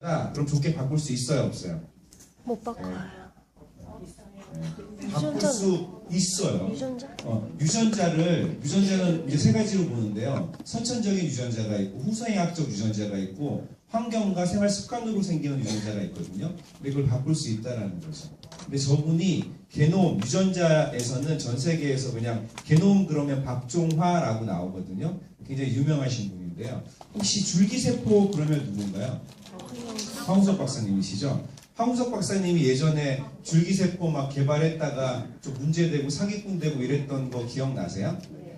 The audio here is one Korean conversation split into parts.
그럼 좋게 바꿀 수 있어요, 없어요? 못 바꿔요. 바꿀 수 있어요. 유전자? 유전자는 이제 세 가지로 보는데요. 선천적인 유전자가 있고, 후생학적 유전자가 있고, 환경과 생활 습관으로 생기는 유전자가 있거든요. 근데 그걸 바꿀 수 있다라는 거죠. 근데 저분이 게놈, 유전자에서는 전 세계에서 그냥 게놈 그러면 박종화라고 나오거든요. 굉장히 유명하신 분인데요. 혹시 줄기세포 그러면 누군가요? 황우석 박사님이시죠? 황우석 박사님이 예전에 줄기세포 막 개발했다가 좀 문제되고 사기꾼 되고 이랬던 거 기억나세요?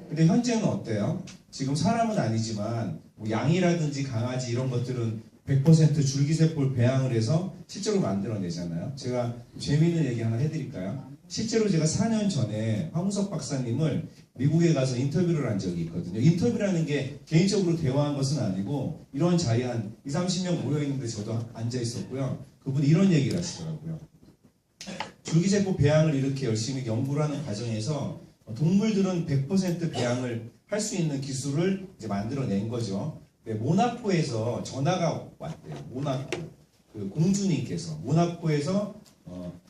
근데 현재는 어때요? 지금 사람은 아니지만 뭐 양이라든지 강아지 이런 것들은 100% 줄기세포를 배양을 해서 실제로 만들어내잖아요. 제가 재미있는 얘기 하나 해드릴까요? 실제로 제가 4년 전에 황우석 박사님을 미국에 가서 인터뷰를 한 적이 있거든요. 인터뷰라는 게 개인적으로 대화한 것은 아니고 이런 자리에 한 20, 30명 모여있는데 저도 앉아 있었고요. 그분이 이런 얘기를 하시더라고요. 줄기세포 배양을 이렇게 열심히 연구를 하는 과정에서 동물들은 100% 배양을 할 수 있는 기술을 이제 만들어낸 거죠. 네, 모나코에서 전화가 왔대요. 모나코. 그 공주님께서. 모나코에서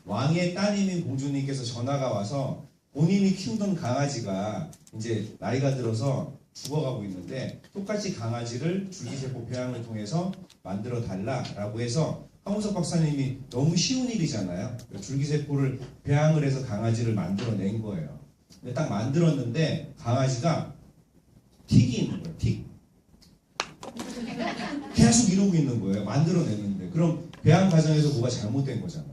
왕의 따님인 공주님께서 전화가 와서 본인이 키우던 강아지가 이제 나이가 들어서 죽어가고 있는데 똑같이 강아지를 줄기세포 배양을 통해서 만들어 달라라고 해서 황우석 박사님이 너무 쉬운 일이잖아요. 줄기세포를 배양을 해서 강아지를 만들어낸 거예요. 근데 딱 만들었는데 강아지가 틱이 있는 거예요. 틱. 계속 이러고 있는 거예요. 만들어냈는데. 그럼 배양 과정에서 뭐가 잘못된 거잖아.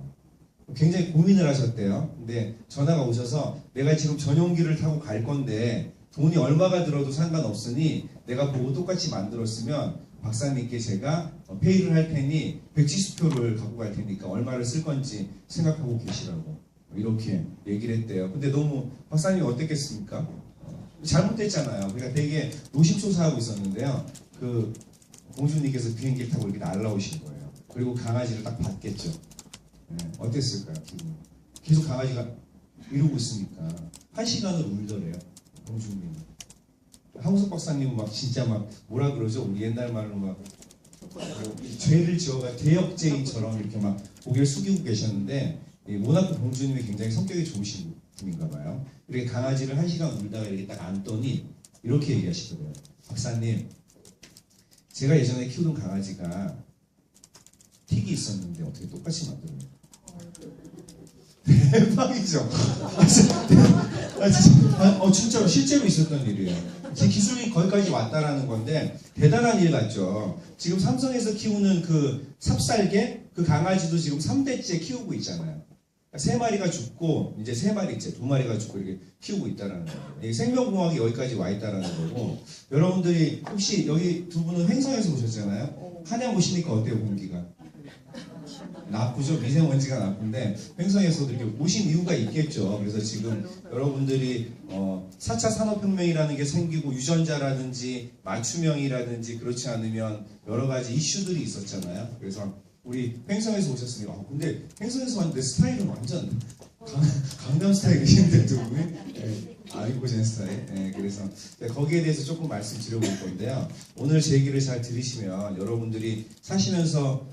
굉장히 고민을 하셨대요. 근데 전화가 오셔서 내가 지금 전용기를 타고 갈 건데 돈이 얼마가 들어도 상관없으니 내가 보고 똑같이 만들었으면 박사님께 제가 페이를 할 테니 170표를 갖고 갈 테니까 얼마를 쓸 건지 생각하고 계시라고 이렇게 얘기를 했대요. 근데 너무 박사님이 어땠겠습니까? 잘못됐잖아요. 그러니까 되게 노심초사하고 있었는데요. 그 공주님께서 비행기를 타고 이렇게 날라오신 거예요. 그리고 강아지를 딱 봤겠죠. 네, 어땠을까요? 기분? 계속 강아지가 이러고 있으니까 1시간을 울더래요. 공주님이. 황우석 박사님은 막 진짜 막 뭐라 그러죠? 우리 옛날 말로 막 죄를 지어가 대역죄인처럼 이렇게 막 고개를 숙이고 계셨는데 모나코 공주님이 굉장히 성격이 좋으신 분인가 봐요. 이렇게 강아지를 1시간 울다가 이렇게 딱 안더니 이렇게 얘기하시더래요. 박사님, 제가 예전에 키우던 강아지가 틱이 있었는데 어떻게 똑같이 만들어요? 대박이죠? 진짜로 실제로 있었던 일이에요. 제 기술이 거기까지 왔다라는 건데 대단한 일 같죠. 지금 삼성에서 키우는 그 삽살개 그 강아지도 지금 3대째 키우고 있잖아요. 3마리가 죽고 이제 3마리째 2마리가 죽고 이렇게 키우고 있다라는 거예요. 생명공학이 여기까지 와 있다라는 거고 여러분들이 혹시 여기 두 분은 횡성에서 오셨잖아요. 한양 오시니까 어때요 공기가? 나쁘죠. 미세먼지가 나쁜데 횡성에서도 이렇게 오신 이유가 있겠죠. 그래서 지금 여러분들이 4차 산업혁명이라는 게 생기고 유전자라든지 맞춤형이라든지 그렇지 않으면 여러 가지 이슈들이 있었잖아요. 그래서 우리 횡성에서 오셨으니까 근데 횡성에서 왔는데 스타일은 완전 강남 스타일이신데 두 분이 아이고젠 스타일. 그래서 거기에 대해서 조금 말씀드려볼 건데요. 오늘 제 얘기를 잘 들으시면 여러분들이 사시면서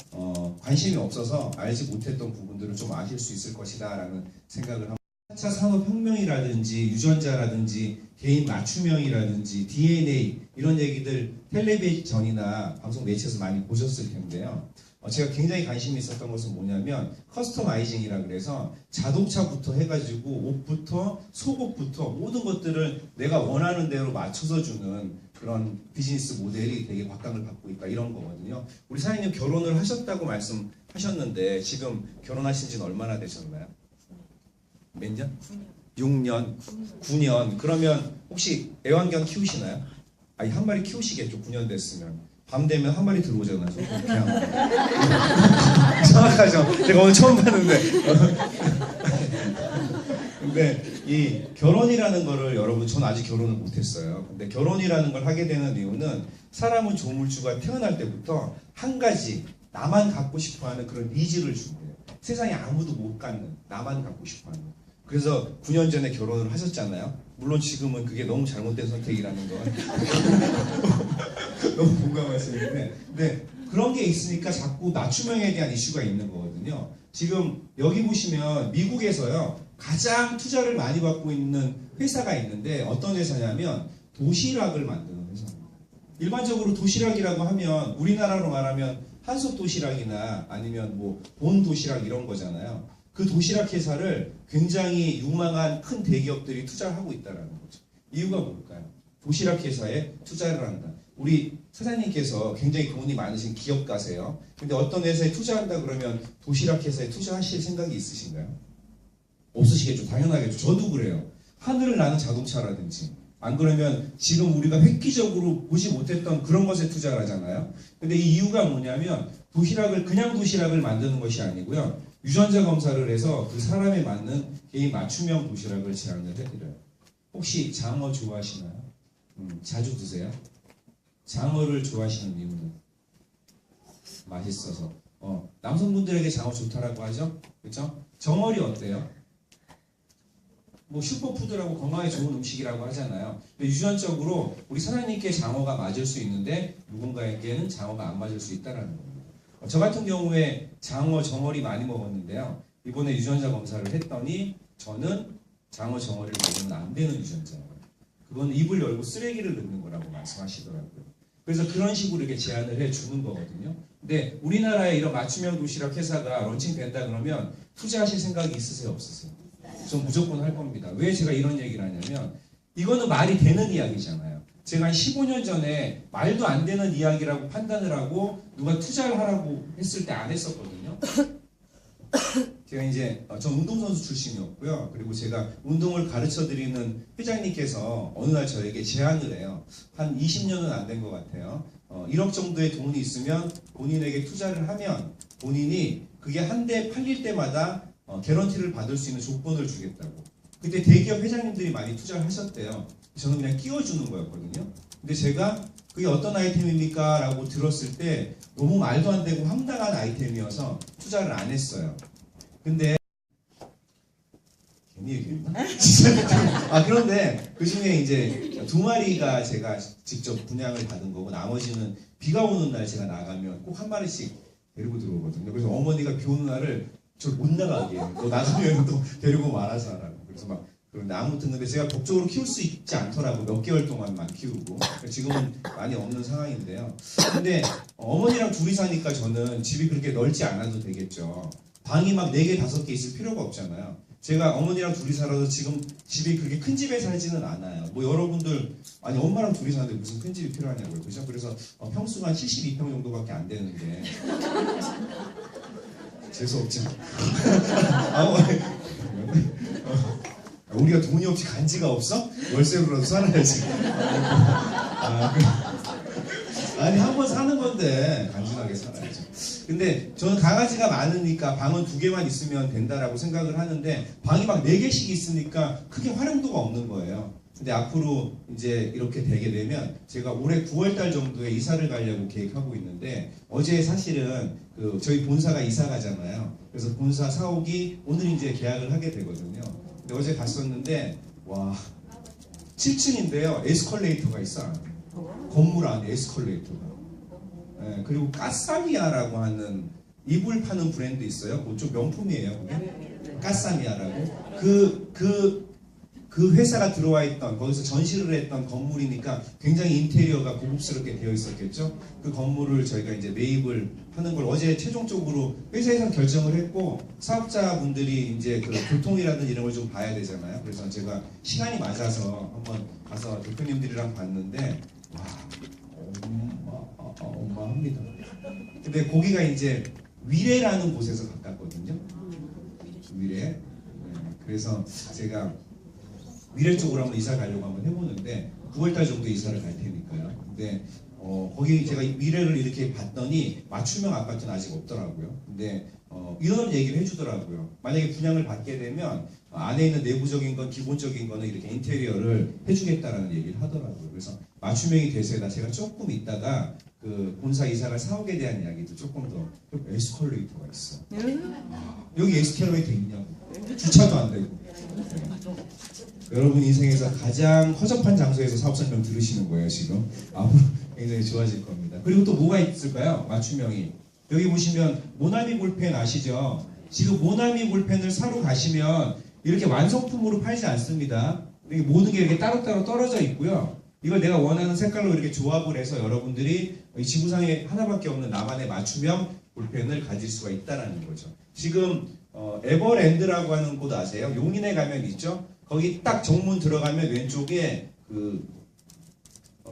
관심이 없어서 알지 못했던 부분들을 좀 아실 수 있을 것이다 라는 생각을 합니다. 4차 산업혁명이라든지 유전자라든지 개인 맞춤형이라든지 DNA 이런 얘기들 텔레비전이나 방송 매체에서 많이 보셨을 텐데요. 제가 굉장히 관심이 있었던 것은 뭐냐면 커스터마이징이라 그래서 자동차부터 해가지고 옷부터 속옷부터 모든 것들을 내가 원하는 대로 맞춰서 주는 그런 비즈니스 모델이 되게 곽강을 받고 있다 이런 거거든요. 우리 사장님 결혼을 하셨다고 말씀하셨는데 지금 결혼하신 지는 얼마나 되셨나요? 몇 년? 6년? 9년? 그러면 혹시 애완견 키우시나요? 아니 한 마리 키우시겠죠. 9년 됐으면. 밤 되면 한 마리 들어오잖아요. 그냥 정확하죠. 제가 오늘 처음 봤는데. 근데 이 결혼이라는 거를 여러분 전 아직 결혼을 못했어요. 근데 결혼이라는 걸 하게 되는 이유는 사람은 조물주가 태어날 때부터 한 가지 나만 갖고 싶어하는 그런 니즈를 준대요. 세상에 아무도 못 갖는 나만 갖고 싶어하는. 그래서 9년 전에 결혼을 하셨잖아요. 물론 지금은 그게 너무 잘못된 선택이라는 건 너무 공감할 수 있는데 근데 그런 게 있으니까 자꾸 맞춤형에 대한 이슈가 있는 거거든요. 지금 여기 보시면 미국에서요 가장 투자를 많이 받고 있는 회사가 있는데 어떤 회사냐면 도시락을 만드는 회사입니다. 일반적으로 도시락이라고 하면 우리나라로 말하면 한솥 도시락이나 아니면 뭐 본 도시락 이런 거잖아요. 그 도시락 회사를 굉장히 유망한 큰 대기업들이 투자를 하고 있다는 거죠. 이유가 뭘까요? 도시락 회사에 투자를 한다. 우리 사장님께서 굉장히 돈이 많으신 기업가세요. 근데 어떤 회사에 투자한다 그러면 도시락 회사에 투자하실 생각이 있으신가요? 없으시겠죠. 당연하겠죠. 저도 그래요. 하늘을 나는 자동차라든지 안 그러면 지금 우리가 획기적으로 보지 못했던 그런 것에 투자를 하잖아요. 근데 이 이유가 뭐냐면 도시락을 그냥 도시락을 만드는 것이 아니고요. 유전자 검사를 해서 그 사람에 맞는 개인 맞춤형 도시락을 제안을 해드려요. 혹시 장어 좋아하시나요? 자주 드세요? 장어를 좋아하시는 이유는? 맛있어서. 남성분들에게 장어 좋다라고 하죠? 그렇죠? 정어리 어때요? 뭐 슈퍼푸드라고 건강에 좋은 음식이라고 하잖아요. 근데 유전적으로 우리 사장님께 장어가 맞을 수 있는데 누군가에게는 장어가 안 맞을 수 있다는 겁니다. 저 같은 경우에 장어, 정어리 많이 먹었는데요. 이번에 유전자 검사를 했더니 저는 장어, 정어리를 먹으면 안 되는 유전자예요. 그건 입을 열고 쓰레기를 넣는 거라고 말씀하시더라고요. 그래서 그런 식으로 이렇게 제안을 해주는 거거든요. 근데 우리나라에 이런 맞춤형 도시락 회사가 런칭된다 그러면 투자하실 생각이 있으세요? 없으세요? 전 무조건 할 겁니다. 왜 제가 이런 얘기를 하냐면 이거는 말이 되는 이야기잖아요. 제가 한 15년 전에 말도 안 되는 이야기라고 판단을 하고 누가 투자를 하라고 했을 때 안 했었거든요. 제가 이제 전 운동선수 출신이었고요. 그리고 제가 운동을 가르쳐드리는 회장님께서 어느 날 저에게 제안을 해요. 한 20년은 안 된 것 같아요. 1억 정도의 돈이 있으면 본인에게 투자를 하면 본인이 그게 한 대 팔릴 때마다 개런티를 받을 수 있는 조건을 주겠다고. 그때 대기업 회장님들이 많이 투자를 하셨대요. 저는 그냥 끼워주는 거였거든요. 근데 제가 그게 어떤 아이템입니까? 라고 들었을 때 너무 말도 안 되고 황당한 아이템이어서 투자를 안 했어요. 근데 괜히 얘기했나? 그런데 그 중에 이제 2마리가 제가 직접 분양을 받은 거고 나머지는 비가 오는 날 제가 나가면 꼭 한 마리씩 데리고 들어오거든요. 그래서 어머니가 비 오는 날을 저 못 나가게 해요. 너 나가면 또 데리고 말아서 하라고. 그래서 막 그런데 아무튼 근데 제가 법적으로 키울 수 있지 않더라고. 몇 개월 동안만 키우고. 지금은 많이 없는 상황인데요. 근데 어머니랑 둘이 사니까 저는 집이 그렇게 넓지 않아도 되겠죠. 방이 막 4개, 5개 있을 필요가 없잖아요. 제가 어머니랑 둘이 살아서 지금 집이 그렇게 큰 집에 살지는 않아요. 뭐 여러분들 아니 엄마랑 둘이 사는데 무슨 큰 집이 필요하냐고요. 그죠? 그래서 평수가 한 72평 정도밖에 안 되는데 재수없죠. 우리가 돈이 없이 간지가 없어? 월세로라도 살아야지. 아니 한 번 사는 건데 간지나게 살아야죠. 근데 저는 강아지가 많으니까 방은 2개만 있으면 된다라고 생각을 하는데 방이 막 4개씩 있으니까 크게 활용도가 없는 거예요. 근데 앞으로 이제 이렇게 되게 되면 제가 올해 9월달 정도에 이사를 가려고 계획하고 있는데 어제 사실은 저희 본사가 이사 가잖아요. 그래서 본사 사옥이 오늘 이제 계약을 하게 되거든요. 근데 어제 갔었는데 와 7층인데요. 에스컬레이터가 있어. 건물 안에 에스컬레이터가. 네, 그리고 까사미아라고 하는 이불 파는 브랜드 있어요. 그쪽 명품이에요. 그게? 까사미아라고. 그 회사가 들어와 있던 거기서 전시를 했던 건물이니까 굉장히 인테리어가 고급스럽게 되어 있었겠죠. 그 건물을 저희가 이제 매입을 하는 걸 어제 최종적으로 회사에서 결정을 했고 사업자분들이 이제 그 교통이라든지 이런 걸 좀 봐야 되잖아요. 그래서 제가 시간이 맞아서 한번 가서 대표님들이랑 봤는데 와 어마합니다. 근데 거기가 이제 위례라는 곳에서 가깝거든요. 위례. 네, 그래서 제가 위례 쪽으로 한번 이사 가려고 한번 해보는데 9월달 정도 이사를 갈 테니까요. 근데 거기 제가 위례를 이렇게 봤더니 맞춤형 아파트는 아직 없더라고요. 근데 이런 얘기를 해주더라고요. 만약에 분양을 받게 되면 안에 있는 내부적인 건 기본적인 거는 이렇게 인테리어를 해주겠다라는 얘기를 하더라고요. 그래서 맞춤형이 돼서다 제가 조금 있다가 그 본사 이사가 사옥에 대한 이야기도 조금 더. 에스컬레이터가 있어. 여기 에스컬레이터 있냐고. 주차도 안 되고. 여러분 인생에서 가장 허접한 장소에서 사업 설명 들으시는 거예요 지금. 앞으로 굉장히 좋아질 겁니다. 그리고 또 뭐가 있을까요? 맞춤형이. 여기 보시면 모나미 볼펜 아시죠? 지금 모나미 볼펜을 사러 가시면 이렇게 완성품으로 팔지 않습니다. 이게 모든 게 이렇게 따로따로 떨어져 있고요. 이걸 내가 원하는 색깔로 이렇게 조합을 해서 여러분들이 이 지구상에 하나밖에 없는 나만의 맞춤형 볼펜을 가질 수가 있다는 거죠. 지금 에버랜드라고 하는 곳 아세요? 용인에 가면 있죠? 거기 딱 정문 들어가면 왼쪽에 그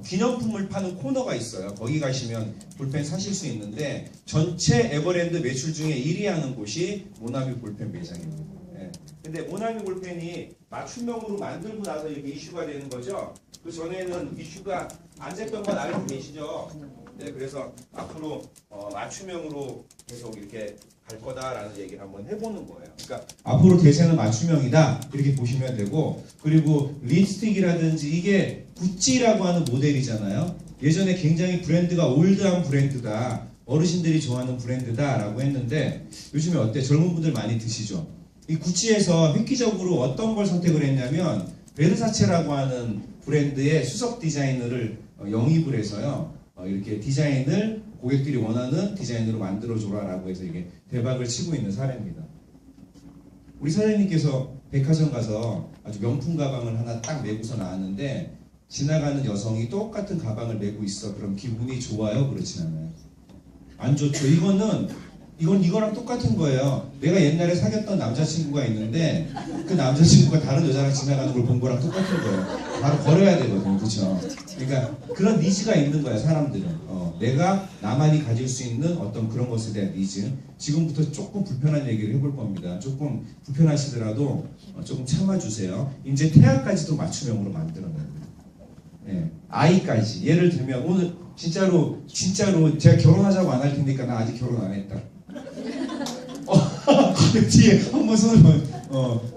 기념품을 파는 코너가 있어요. 거기 가시면 볼펜 사실 수 있는데 전체 에버랜드 매출 중에 1위 하는 곳이 모나미 볼펜 매장입니다. 예. 근데 모나미 볼펜이 맞춤형으로 만들고 나서 이렇게 이슈가 되는 거죠. 그 전에는 이슈가 안 됐던 건 알고 계시죠? 네, 그래서 앞으로 맞춤형으로 계속 이렇게 갈 거다라는 얘기를 한번 해보는 거예요. 그러니까 앞으로 대세는 맞춤형이다 이렇게 보시면 되고, 그리고 립스틱이라든지 이게 구찌라고 하는 모델이잖아요. 예전에 굉장히 브랜드가 올드한 브랜드다, 어르신들이 좋아하는 브랜드다라고 했는데 요즘에 어때? 젊은 분들 많이 드시죠? 이 구찌에서 획기적으로 어떤 걸 선택을 했냐면 베르사체라고 하는 브랜드의 수석 디자이너를 영입을 해서요. 이렇게 디자인을 고객들이 원하는 디자인으로 만들어줘라라고 해서 이게 대박을 치고 있는 사례입니다. 우리 사장님께서 백화점 가서 아주 명품 가방을 하나 딱 메고서 나왔는데 지나가는 여성이 똑같은 가방을 메고 있어. 그럼 기분이 좋아요? 그렇진 않아요. 안 좋죠. 이건 이거랑 똑같은 거예요. 내가 옛날에 사귀었던 남자친구가 있는데 그 남자친구가 다른 여자랑 지나가는 걸 본 거랑 똑같은 거예요. 바로 버려야 되거든요. 그렇죠? 그러니까 그런 니즈가 있는 거야, 사람들은. 내가 나만이 가질 수 있는 어떤 그런 것에 대한 니즈. 지금부터 조금 불편한 얘기를 해볼 겁니다. 조금 불편하시더라도 조금 참아주세요. 이제 태아까지도 맞춤형으로 만들어내요. 네, 아이까지. 예를 들면 오늘 진짜로 제가 결혼하자고 안 할 테니까 나 아직 결혼 안 했다. 뒤에 한번 손을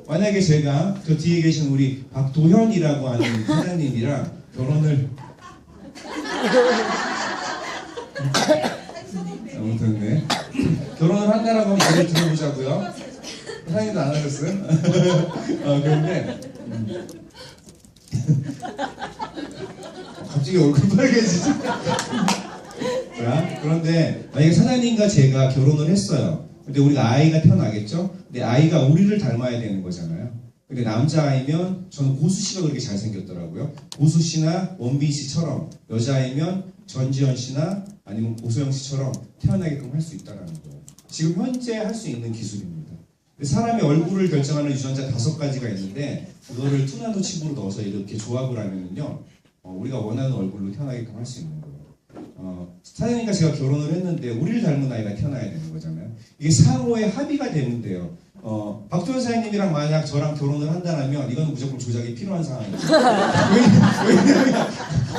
만약에 제가 저 뒤에 계신 우리 박도현이라고 하는 사장님이랑 결혼을 아무튼 네 결혼을 한다라고 하면 얘기를 들어보자고요. 사장님도 안 하셨어요? 그런데 갑자기 얼굴 빨개지지? 자, 그런데 만약에 사장님과 제가 결혼을 했어요. 근데 우리가 아이가 태어나겠죠? 근데 아이가 우리를 닮아야 되는 거잖아요. 근데 남자아이면 저는 고수 씨가 그렇게 잘생겼더라고요. 고수 씨나 원빈 씨처럼, 여자아이면 전지현 씨나 아니면 고소영 씨처럼 태어나게끔 할 수 있다는 거예요. 지금 현재 할 수 있는 기술입니다. 사람의 얼굴을 결정하는 유전자 5가지가 있는데 그거를 투나노 칩으로 넣어서 이렇게 조합을 하면은요, 우리가 원하는 얼굴로 태어나게끔 할 수 있는 거예요. 사장님과 제가 결혼을 했는데 우리를 닮은 아이가 태어나야 되는 거잖아요. 이게 상호의 합의가 되는데요. 박도현 사장님이랑 만약 저랑 결혼을 한다면 이건 무조건 조작이 필요한 상황이에요. 왜냐면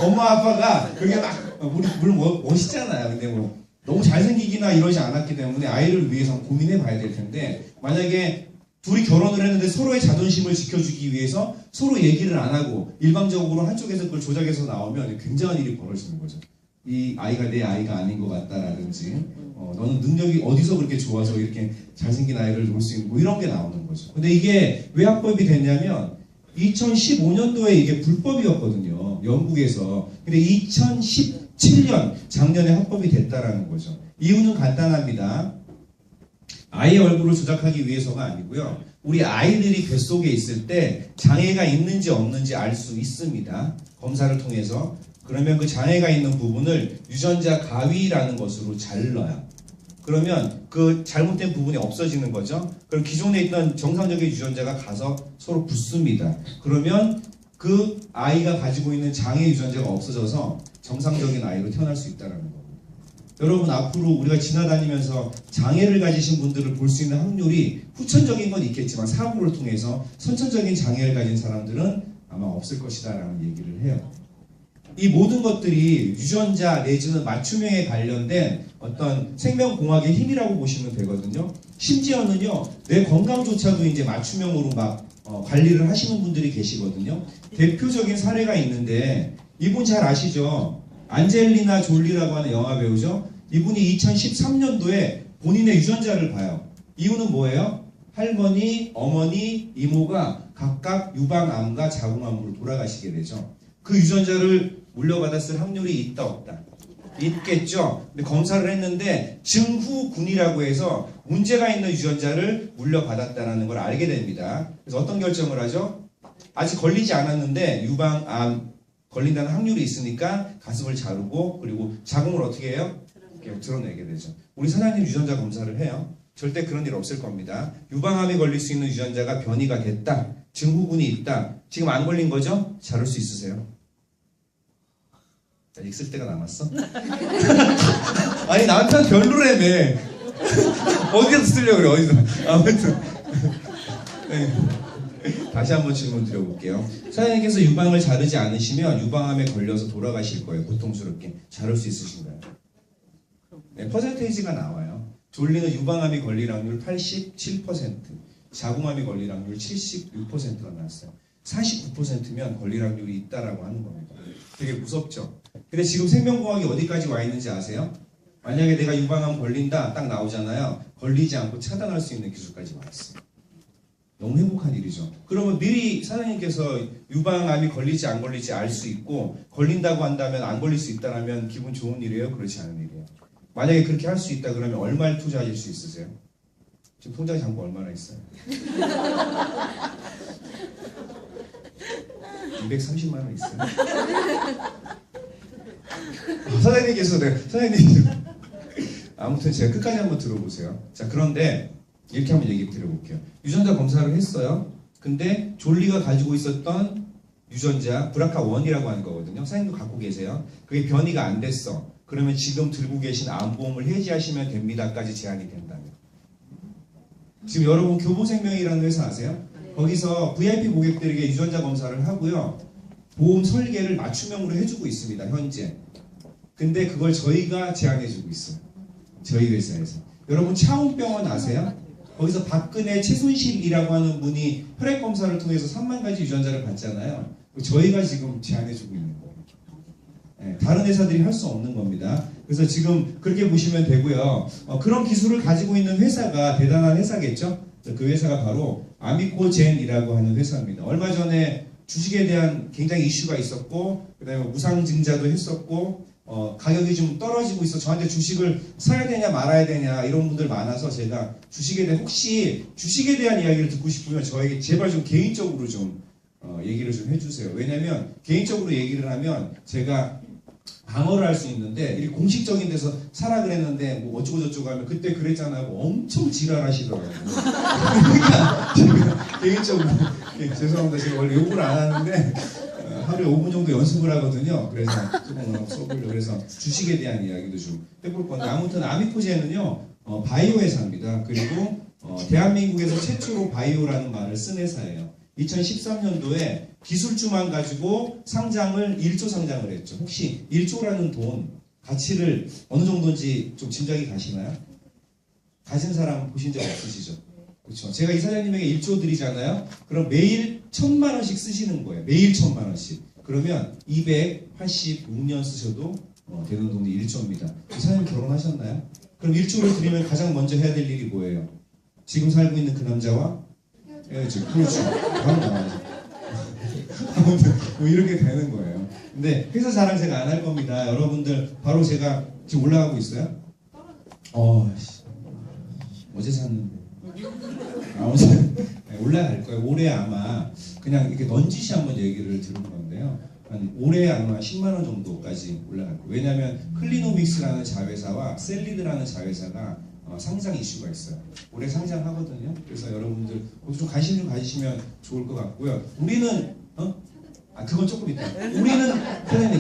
엄마 아빠가 그게 막 물론 멋있잖아요. 근데 뭐 너무 잘생기기나 이러지 않았기 때문에 아이를 위해서 고민해 봐야 될 텐데, 만약에 둘이 결혼을 했는데 서로의 자존심을 지켜주기 위해서 서로 얘기를 안 하고 일방적으로 한쪽에서 그걸 조작해서 나오면 굉장한 일이 벌어지는 거죠. 이 아이가 내 아이가 아닌 것 같다라든지 너는 능력이 어디서 그렇게 좋아서 이렇게 잘생긴 아이를 놓을 수 있는 뭐 이런 게 나오는 거죠. 근데 이게 왜 합법이 됐냐면 2015년도에 이게 불법이었거든요. 영국에서. 근데 2017년 작년에 합법이 됐다라는 거죠. 이유는 간단합니다. 아이의 얼굴을 조작하기 위해서가 아니고요. 우리 아이들이 뱃속에 있을 때 장애가 있는지 없는지 알 수 있습니다. 검사를 통해서. 그러면 그 장애가 있는 부분을 유전자 가위라는 것으로 잘라요. 그러면 그 잘못된 부분이 없어지는 거죠. 그럼 기존에 있던 정상적인 유전자가 가서 서로 붙습니다. 그러면 그 아이가 가지고 있는 장애 유전자가 없어져서 정상적인 아이로 태어날 수 있다는 겁니다. 여러분, 앞으로 우리가 지나다니면서 장애를 가지신 분들을 볼 수 있는 확률이 후천적인 건 있겠지만 사고를 통해서 선천적인 장애를 가진 사람들은 아마 없을 것이다 라는 얘기를 해요. 이 모든 것들이 유전자 내지는 맞춤형에 관련된 어떤 생명공학의 힘이라고 보시면 되거든요. 심지어는요, 내 건강조차도 이제 맞춤형으로 막 관리를 하시는 분들이 계시거든요. 대표적인 사례가 있는데, 이분 잘 아시죠? 안젤리나 졸리라고 하는 영화 배우죠. 이분이 2013년도에 본인의 유전자를 봐요. 이유는 뭐예요? 할머니, 어머니, 이모가 각각 유방암과 자궁암으로 돌아가시게 되죠. 그 유전자를 물려받았을 확률이 있다 없다? 있겠죠. 근데 검사를 했는데 증후군이라고 해서 문제가 있는 유전자를 물려받았다는 걸 알게 됩니다. 그래서 어떤 결정을 하죠? 아직 걸리지 않았는데 유방암 걸린다는 확률이 있으니까 가슴을 자르고 그리고 자궁을 어떻게 해요? 이렇게 드러내게 되죠. 우리 사장님 유전자 검사를 해요. 절대 그런 일 없을 겁니다. 유방암에 걸릴 수 있는 유전자가 변이가 됐다. 증후군이 있다. 지금 안 걸린 거죠? 자를 수 있으세요? 있을 때가 남았어? 아니 남편 별로라며. 어디서 쓰려고 그래 어디서. 아무튼 네. 다시 한번 질문 드려볼게요. 사장님께서 유방을 자르지 않으시면 유방암에 걸려서 돌아가실 거예요. 고통스럽게. 자를 수 있으신가요? 네, 퍼센테이지가 나와요. 졸리는 유방암이 걸릴 확률 87%, 자궁암이 걸릴 확률 76%가 나왔어요. 49%면 걸릴 확률이 있다라고 하는 겁니다. 되게 무섭죠? 근데 지금 생명공학이 어디까지 와 있는지 아세요? 만약에 내가 유방암 걸린다 딱 나오잖아요. 걸리지 않고 차단할 수 있는 기술까지 왔어요. 너무 행복한 일이죠. 그러면 미리 사장님께서 유방암이 걸리지 안 걸리지 알 수 있고 걸린다고 한다면 안 걸릴 수 있다면 기분 좋은 일이에요? 그렇지 않은 일이에요? 만약에 그렇게 할 수 있다 그러면 얼마를 투자하실 수 있으세요? 지금 통장에 잔고 얼마나 있어요? 230만 원 있어요. 사장님께서 사장님 아무튼 제가 끝까지 한번 들어보세요. 자 그런데 이렇게 한번 얘기 드려볼게요. 유전자 검사를 했어요. 근데 졸리가 가지고 있었던 유전자 브라카1이라고 하는 거거든요. 사장님도 갖고 계세요. 그게 변이가 안 됐어. 그러면 지금 들고 계신 암보험을 해지하시면 됩니다까지 제한이 된다면. 지금 여러분 교보생명이라는 회사 아세요? 거기서 VIP 고객들에게 유전자 검사를 하고요. 보험 설계를 맞춤형으로 해주고 있습니다. 현재. 근데 그걸 저희가 제안해주고 있어요. 저희 회사에서. 여러분 차움병원 아세요? 거기서 박근혜 최순실이라고 하는 분이 혈액 검사를 통해서 3만 가지 유전자를 받잖아요. 저희가 지금 제안해주고 있는 거예요. 네, 다른 회사들이 할 수 없는 겁니다. 그래서 지금 그렇게 보시면 되고요. 그런 기술을 가지고 있는 회사가 대단한 회사겠죠? 그 회사가 바로 아미코젠이라고 하는 회사입니다. 얼마 전에 주식에 대한 굉장히 이슈가 있었고 그다음에 무상증자도 했었고 가격이 좀 떨어지고 있어 저한테 주식을 사야 되냐 말아야 되냐 이런 분들 많아서 제가 주식에 대한 혹시 주식에 대한 이야기를 듣고 싶으면 저에게 제발 좀 개인적으로 좀 얘기를 좀 해주세요. 왜냐면 개인적으로 얘기를 하면 제가 방어를 할 수 있는데 이렇게 공식적인 데서 사라 그랬는데 뭐 어쩌고 저쩌고 하면 그때 그랬잖아 고 엄청 지랄하시더라고요. 그러니까 제가 개인적으로 죄송합니다. 제가 원래 욕을 안 하는데 하루에 5분 정도 연습을 하거든요. 그래서 조금 써보려고 그래서 주식에 대한 이야기도 좀 해볼 건데 아무튼 아미코젠은요 바이오 회사입니다. 그리고 대한민국에서 최초로 바이오라는 말을 쓴 회사예요. 2013년도에 기술주만 가지고 상장을 1조 상장을 했죠. 혹시 1조라는 돈 가치를 어느 정도인지 좀 짐작이 가시나요? 가진 사람 보신 적 없으시죠? 그렇죠. 제가 이 사장님에게 1조 드리잖아요. 그럼 매일 1,000만 원씩 쓰시는 거예요. 매일 1,000만 원씩. 그러면 286년 쓰셔도 되는 돈이 1조입니다. 이 사장님 결혼하셨나요? 그럼 1조를 드리면 가장 먼저 해야 될 일이 뭐예요? 지금 살고 있는 그 남자와 헤어지고. 그렇죠. 바로 나와야죠. 아무튼 뭐 이렇게 되는 거예요. 근데 회사 자랑 제가 안 할 겁니다. 여러분들 바로 제가 지금 올라가고 있어요? 어제 샀는데. 아무튼 올라갈 거예요. 올해 아마 그냥 이렇게 넌지시 한번 얘기를 들은 건데요. 한 올해 아마 10만 원 정도까지 올라갈 거예요. 왜냐하면 클리노믹스라는 자회사와 셀리드라는 자회사가 상장 이슈가 있어요. 올해 상장하거든요. 그래서 여러분들 좀 관심 좀 가지시면 좋을 것 같고요. 우리는 그건 조금 있다. 우리는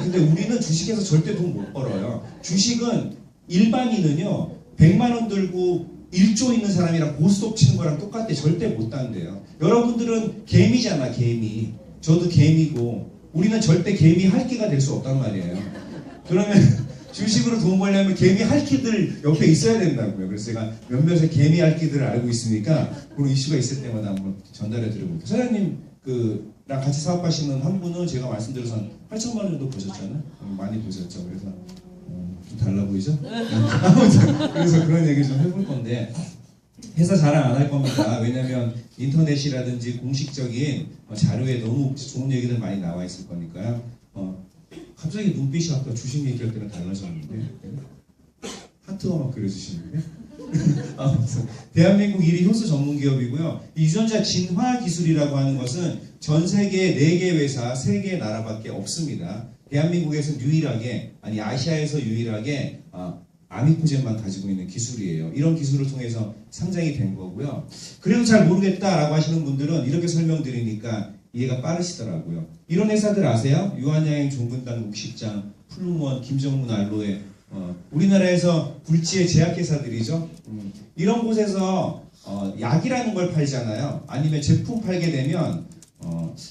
근데 우리는 주식에서 절대 돈 못 벌어요. 주식은 일반인은요 100만 원 들고 1조 있는 사람이랑 고스톱 치는 거랑 똑같대. 절대 못 단대요. 여러분들은 개미잖아. 개미. 저도 개미고 우리는 절대 개미 할기가 될 수 없단 말이에요. 그러면 주식으로 돈 벌려면 개미 할퀴들 옆에 있어야 된다고요. 그래서 제가 몇몇의 개미 할퀴들을 알고 있으니까 그런 이슈가 있을 때마다 한번 전달해 드려볼게요. 사장님 그랑 같이 사업하시는 한 분은 제가 말씀드려서 한 8천만 원 정도 보셨잖아요. 많이 보셨죠. 그래서 좀 달라 보이죠? 아무튼 그래서 그런 얘기 좀 해볼 건데 회사 자랑 안 할 겁니다. 왜냐면 인터넷이라든지 공식적인 자료에 너무 좋은 얘기들 많이 나와 있을 거니까요. 갑자기 눈빛이 아까 주식 얘기할 때랑 달라졌는데 하트가 막 그려주시는데 아무튼 대한민국 1위 효소 전문 기업이고요. 이 유전자 진화 기술이라고 하는 것은 전 세계 4개 회사, 3개 나라밖에 없습니다. 대한민국에서는 유일하게, 아니 아시아에서 유일하게 아미코젠만 가지고 있는 기술이에요. 이런 기술을 통해서 상장이 된 거고요. 그래도 잘 모르겠다라고 하시는 분들은 이렇게 설명드리니까 이해가 빠르시더라고요. 이런 회사들 아세요? 유한양행 종근당 국식장, 플루먼, 김정문 알로에 우리나라에서 굴지의 제약회사들이죠. 이런 곳에서 약이라는 걸 팔잖아요. 아니면 제품 팔게 되면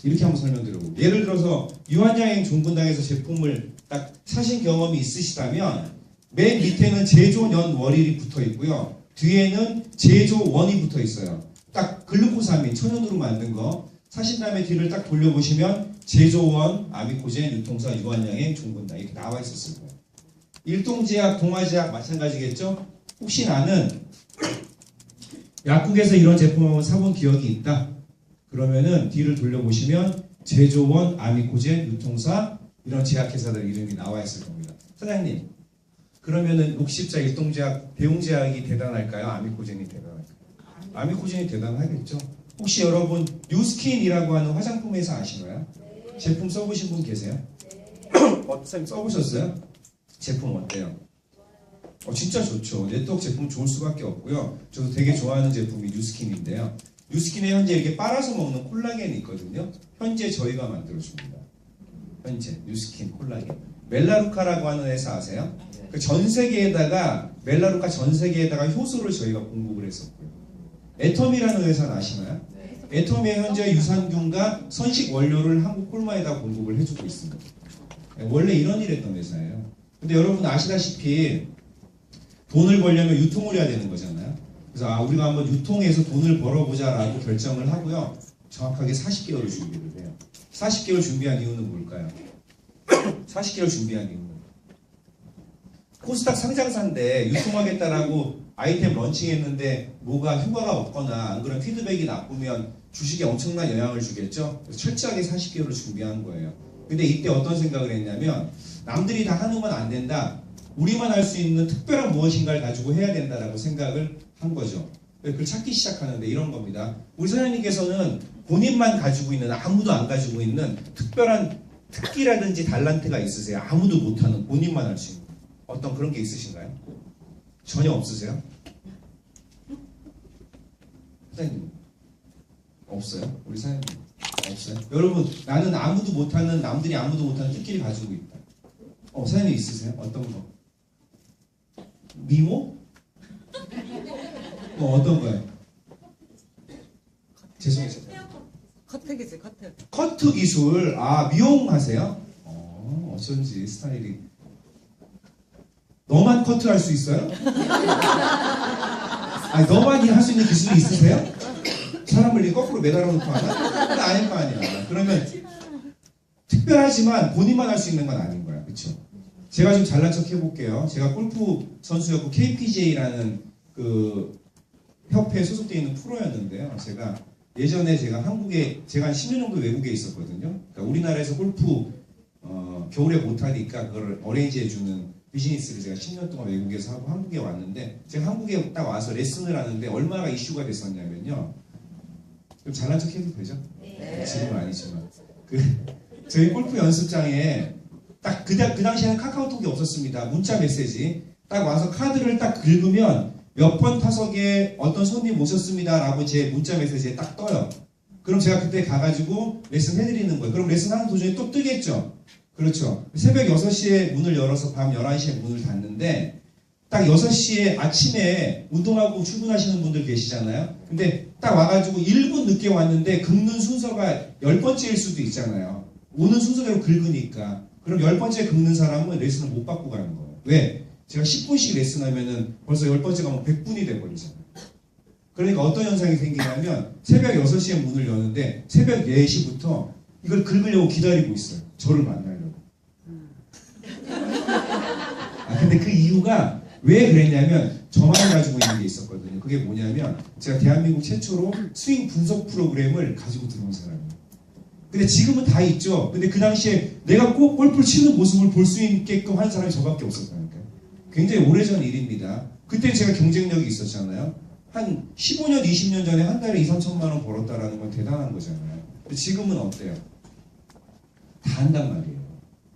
이렇게 한번 설명드려볼게요. 예를 들어서 유한양행 종근당에서 제품을 딱 사신 경험이 있으시다면 맨 밑에는 제조년 월일이 붙어 있고요. 뒤에는 제조원이 붙어 있어요. 딱 글루코사민 천연으로 만든 거 사신 다음에 뒤를 딱 돌려보시면 제조원, 아미코젠, 유통사, 유한양행, 종근당 이렇게 나와 있었을 거예요. 일동제약, 동아제약 마찬가지겠죠? 혹시 나는 약국에서 이런 제품을 한번 사본 기억이 있다. 그러면은 뒤를 돌려보시면 제조원, 아미코젠, 유통사 이런 제약회사들 이름이 나와 있을 겁니다. 사장님, 그러면은 60자 일동제약, 대웅제약이 대단할까요? 아미코젠이 대단할까요? 아미코젠이 대단하겠죠? 혹시 여러분 뉴스킨이라고 하는 화장품 회사 아시나요? 제품 써보신 분 계세요? 선생님 써보셨어요? 제품 어때요? 진짜 좋죠. 네트워크 제품 좋을 수밖에 없고요. 저도 되게 좋아하는 제품이 뉴스킨인데요. 뉴스킨에 현재 이렇게 빨아서 먹는 콜라겐이 있거든요. 현재 저희가 만들어줍니다. 현재 뉴스킨 콜라겐. 멜라루카라고 하는 회사 아세요? 그 전 세계에다가 멜라루카 전 세계에다가 효소를 저희가 공급을 했었고요. 애텀이라는 회사는 아시나요? 애텀이 현재 유산균과 선식 원료를 한국 콜마에다 공급을 해주고 있습니다. 원래 이런 일 했던 회사예요. 근데 여러분 아시다시피 돈을 벌려면 유통을 해야 되는 거잖아요. 그래서 우리가 한번 유통해서 돈을 벌어보자라고 결정을 하고요. 정확하게 40개월을 준비를 해요. 40개월 준비한 이유는 뭘까요? 40개월 준비한 이유는 코스닥 상장사인데 유통하겠다라고 아이템 런칭했는데 뭐가 효과가 없거나 안 그런 피드백이 나쁘면 주식에 엄청난 영향을 주겠죠. 그래서 철저하게 40개월을 준비한 거예요. 근데 이때 어떤 생각을 했냐면 남들이 다 하는 건 안 된다. 우리만 할 수 있는 특별한 무엇인가를 가지고 해야 된다라고 생각을 한 거죠. 그걸 찾기 시작하는데 이런 겁니다. 우리 사장님께서는 본인만 가지고 있는 아무도 안 가지고 있는 특별한 특기라든지 달란트가 있으세요? 아무도 못하는 본인만 할 수 있는 어떤 그런 게 있으신가요? 전혀 없으세요? 사장님 없어요? 우리 사장님 없어요? 여러분 나는 아무도 못하는 남들이 아무도 못하는 특기를 가지고 있다. 사장님 있으세요? 어떤 거? 미모? 어떤 거예요? 죄송해요. 커트 기술, 커트. 커트 기술. 미용하세요? 어쩐지 스타일이. 너만 커트할 수 있어요? 아니 너만이 할 수 있는 기술이 있으세요? 사람을 이렇게 거꾸로 매달아 놓고 하나? 그건 아닐 거 아니야. 그러면 특별하지만 본인만 할 수 있는 건 아닌 거야. 그렇죠? 제가 좀 잘난 척 해볼게요. 제가 골프 선수였고 KPGA라는 그 협회에 소속되어 있는 프로였는데요. 예전에 제가 한국에 제가 한 10년 정도 외국에 있었거든요. 그러니까 우리나라에서 골프 겨울에 못하니까 그걸 어레인지해주는 비즈니스를 제가 10년 동안 외국에서 하고 한국에 왔는데 제가 한국에 딱 와서 레슨을 하는데 얼마나 이슈가 됐었냐면요. 좀 잘난 척 해도 되죠? 네. 지금은 아니지만 저희 골프 연습장에 딱 그 당시에는 카카오톡이 없었습니다. 문자 메시지 딱 와서 카드를 딱 긁으면 몇 번 타석에 어떤 손님 오셨습니다라고 제 문자 메시지에 딱 떠요. 그럼 제가 그때 가가지고 레슨 해드리는 거예요. 그럼 레슨하는 도중에 또 뜨겠죠. 그렇죠. 새벽 6시에 문을 열어서 밤 11시에 문을 닫는데 딱 6시에 아침에 운동하고 출근하시는 분들 계시잖아요. 근데 딱 와가지고 1분 늦게 왔는데 긁는 순서가 10번째일 수도 있잖아요. 오는 순서대로 긁으니까. 그럼 10번째 긁는 사람은 레슨을 못 받고 가는 거예요. 왜? 제가 10분씩 레슨하면은 벌써 10번째 가면 100분이 돼버리잖아요. 그러니까 어떤 현상이 생기냐면 새벽 6시에 문을 여는데 새벽 4시부터 이걸 긁으려고 기다리고 있어요. 저를 만나려고. 근데 그 이유가 왜 그랬냐면 저만 가지고 있는 게 있었거든요. 그게 뭐냐면 제가 대한민국 최초로 스윙 분석 프로그램을 가지고 들어온 사람이에요. 근데 지금은 다 있죠. 근데 그 당시에 내가 꼭 골프를 치는 모습을 볼 수 있게끔 한 사람이 저밖에 없었다니까요. 굉장히 오래전 일입니다. 그때 제가 경쟁력이 있었잖아요. 한 15년, 20년 전에 한 달에 2, 3천만 원 벌었다라는 건 대단한 거잖아요. 근데 지금은 어때요? 다 한단 말이에요.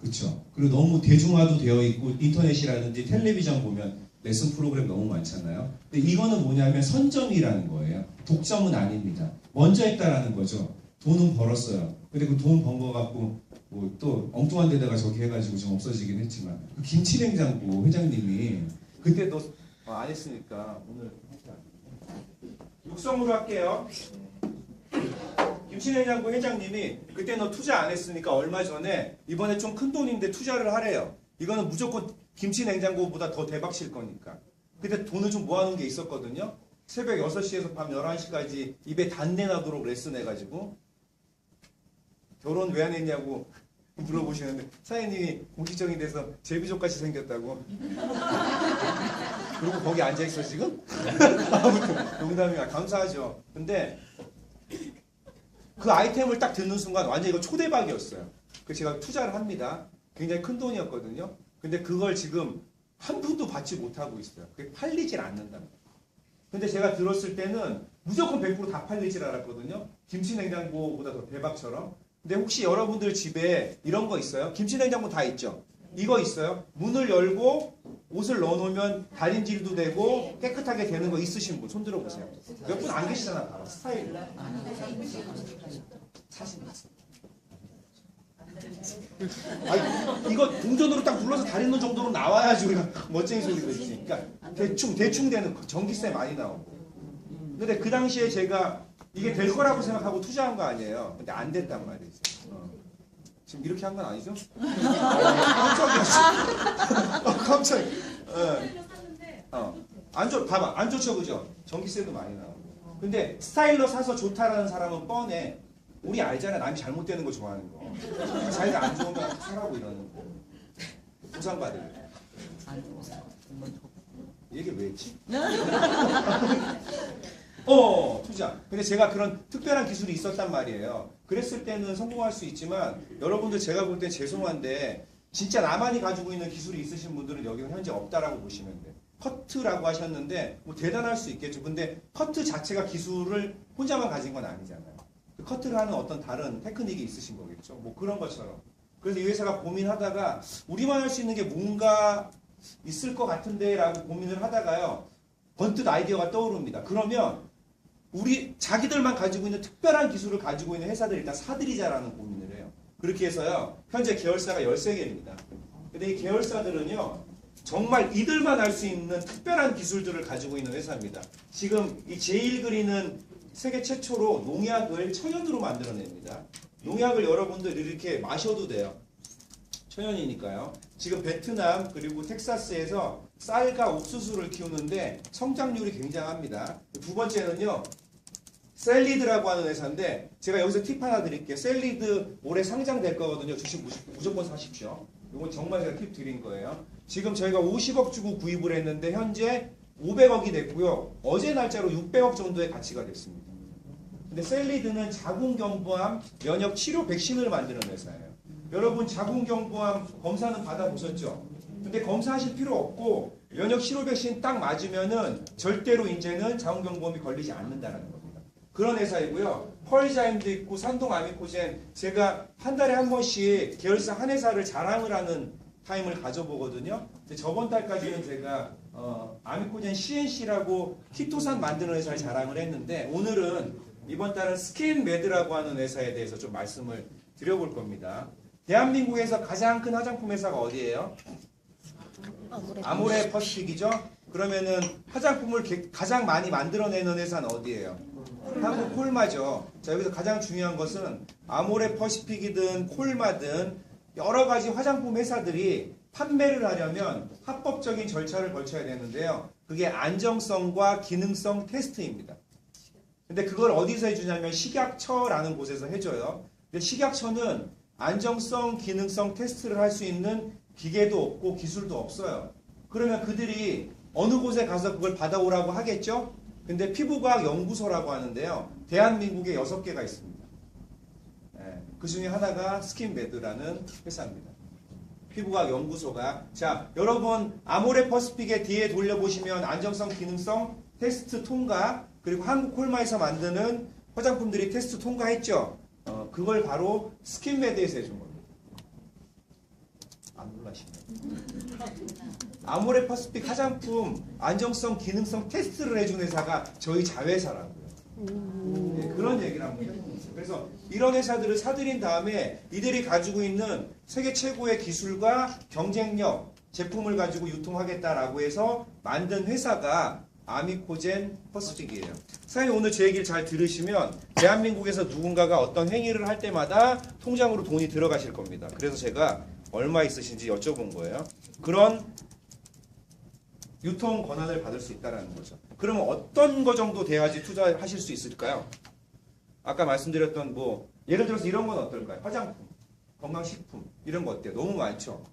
그렇죠? 그리고 너무 대중화도 되어 있고 인터넷이라든지 텔레비전 보면 레슨 프로그램 너무 많잖아요. 근데 이거는 뭐냐면 선점이라는 거예요. 독점은 아닙니다. 먼저 했다라는 거죠. 돈은 벌었어요. 근데 그 돈 번 거 갖고 뭐 또 엉뚱한 데다가 저기 해가지고 좀 없어지긴 했지만 그 김치냉장고 회장님이 그때 너 안 했으니까 오늘 육성으로 할게요. 김치냉장고 회장님이 그때 너 투자 안 했으니까 얼마 전에 이번에 좀 큰 돈인데 투자를 하래요. 이거는 무조건 김치냉장고보다 더 대박 칠 거니까. 근데 돈을 좀 모아놓은 게 있었거든요. 새벽 6시에서 밤 11시까지 입에 단내 나도록 레슨 해가지고 결혼 왜 안 했냐고 물어보시는데 사장님이 공식적인 데서 제비족같이 생겼다고. 그리고 거기 앉아있어 지금? 아무튼 농담이야. 감사하죠. 근데 그 아이템을 딱 듣는 순간 완전 이거 초대박이었어요. 그 제가 투자를 합니다. 굉장히 큰 돈이었거든요. 근데 그걸 지금 한 푼도 받지 못하고 있어요. 그게 팔리질 않는답니다. 근데 제가 들었을 때는 무조건 100%다 팔릴 줄 알았거든요. 김치냉장고보다 더 대박처럼. 근데 혹시 여러분들 집에 이런 거 있어요? 김치냉장고 다 있죠? 이거 있어요? 문을 열고 옷을 넣어놓으면 달인질도 되고 깨끗하게 되는 거 있으신 분 손 들어보세요. 몇 분 안 계시잖아. 바로 스타일. 사실 아니, 이거 동전으로 딱 눌러서 다리 놓는 정도로 나와야지 우리가 멋쟁이 소리가 있지. 그러니까 대충 되는 거. 전기세 많이 나오고. 근데 그 당시에 제가 이게 될 거라고 생각하고 투자한 거 아니에요. 근데 안 됐단 말이죠. 지금 이렇게 한 건 아니죠? 깜짝이야. 깜짝이야. 봐봐. 안 좋죠, 그죠? 전기세도 많이 나오고. 근데 스타일러 사서 좋다라는 사람은 뻔해. 우리 알잖아. 남이 잘못되는 거 좋아하는 거. 자기가 안 좋은 거 사라고 이러는 거. 보상받을. 얘기 왜 했지? 투자. 근데 제가 그런 특별한 기술이 있었단 말이에요. 그랬을 때는 성공할 수 있지만 여러분들 제가 볼 때 죄송한데 진짜 나만이 가지고 있는 기술이 있으신 분들은 여기는 현재 없다라고 보시면 돼요. 커트라고 하셨는데 뭐 대단할 수 있겠죠. 근데 커트 자체가 기술을 혼자만 가진 건 아니잖아요. 그 커트를 하는 어떤 다른 테크닉이 있으신 거겠죠. 뭐 그런 것처럼. 그래서 이 회사가 고민하다가 우리만 할 수 있는 게 뭔가 있을 것 같은데 라고 고민을 하다가요. 번뜩 아이디어가 떠오릅니다. 그러면 우리 자기들만 가지고 있는 특별한 기술을 가지고 있는 회사들 일단 사들이자라는 고민을 해요. 그렇게 해서요. 현재 계열사가 13개입니다. 근데 이 계열사들은요. 정말 이들만 알 수 있는 특별한 기술들을 가지고 있는 회사입니다. 지금 이 제일 그리는 세계 최초로 농약을 천연으로 만들어냅니다. 농약을 여러분들 이렇게 마셔도 돼요. 천연이니까요. 지금 베트남 그리고 텍사스에서 쌀과 옥수수를 키우는데 성장률이 굉장합니다. 두 번째는요. 셀리드라고 하는 회사인데 제가 여기서 팁 하나 드릴게요. 셀리드 올해 상장될 거거든요. 주식 무조건 사십시오. 이건 정말 제가 팁 드린 거예요. 지금 저희가 50억 주고 구입을 했는데 현재 500억이 됐고요. 어제 날짜로 600억 정도의 가치가 됐습니다. 근데 셀리드는 자궁경부암 면역 치료 백신을 만드는 회사예요. 여러분 자궁경부암 검사는 받아보셨죠? 근데 검사하실 필요 없고 면역 치료 백신 딱 맞으면은 절대로 이제는 자궁경부암이 걸리지 않는다는 겁니다. 그런 회사이고요. 펄자임도 있고 산동아미코젠 제가 한 달에 한 번씩 계열사 한 회사를 자랑을 하는 타임을 가져보거든요. 근데 저번 달까지는 제가 아미코젠 CNC라고 키토산 만드는 회사를 자랑을 했는데 오늘은 이번 달은 스킨메드라고 하는 회사에 대해서 좀 말씀을 드려볼 겁니다. 대한민국에서 가장 큰 화장품 회사가 어디예요? 아모레 퍼시픽이죠. 그러면은 화장품을 가장 많이 만들어내는 회사는 어디예요? 한국 콜마죠. 자, 여기서 가장 중요한 것은 아모레 퍼시픽이든 콜마든 여러 가지 화장품 회사들이 판매를 하려면 합법적인 절차를 거쳐야 되는데요. 그게 안정성과 기능성 테스트입니다. 근데 그걸 어디서 해주냐면 식약처라는 곳에서 해줘요. 근데 식약처는 안정성, 기능성 테스트를 할 수 있는 기계도 없고 기술도 없어요. 그러면 그들이 어느 곳에 가서 그걸 받아오라고 하겠죠? 근데 피부과학 연구소라고 하는데요. 대한민국에 6개가 있습니다. 그 중에 하나가 스킨메드라는 회사입니다. 피부과학 연구소가. 자, 여러분 아모레퍼스픽의 뒤에 돌려보시면 안정성, 기능성 테스트 통과, 그리고 한국 콜마에서 만드는 화장품들이 테스트 통과했죠? 그걸 바로 스킨메드에서 해준 겁니다. 안 놀라시네요. 아모레퍼스픽 화장품 안정성, 기능성 테스트를 해준 회사가 저희 자회사라고요. 네, 그런 얘기를 한번 해보는 거예요. 그래서 이런 회사들을 사들인 다음에 이들이 가지고 있는 세계 최고의 기술과 경쟁력, 제품을 가지고 유통하겠다라고 해서 만든 회사가 아미코젠 퍼스픽이에요. 사장님 오늘 제 얘기를 잘 들으시면 대한민국에서 누군가가 어떤 행위를 할 때마다 통장으로 돈이 들어가실 겁니다. 그래서 제가 얼마 있으신지 여쭤본 거예요. 그런 유통 권한을 받을 수 있다는 거죠. 그러면 어떤 거 정도 돼야지 투자하실 수 있을까요? 아까 말씀드렸던 뭐 예를 들어서 이런 건 어떨까요? 화장품, 건강식품 이런 거 어때요? 너무 많죠.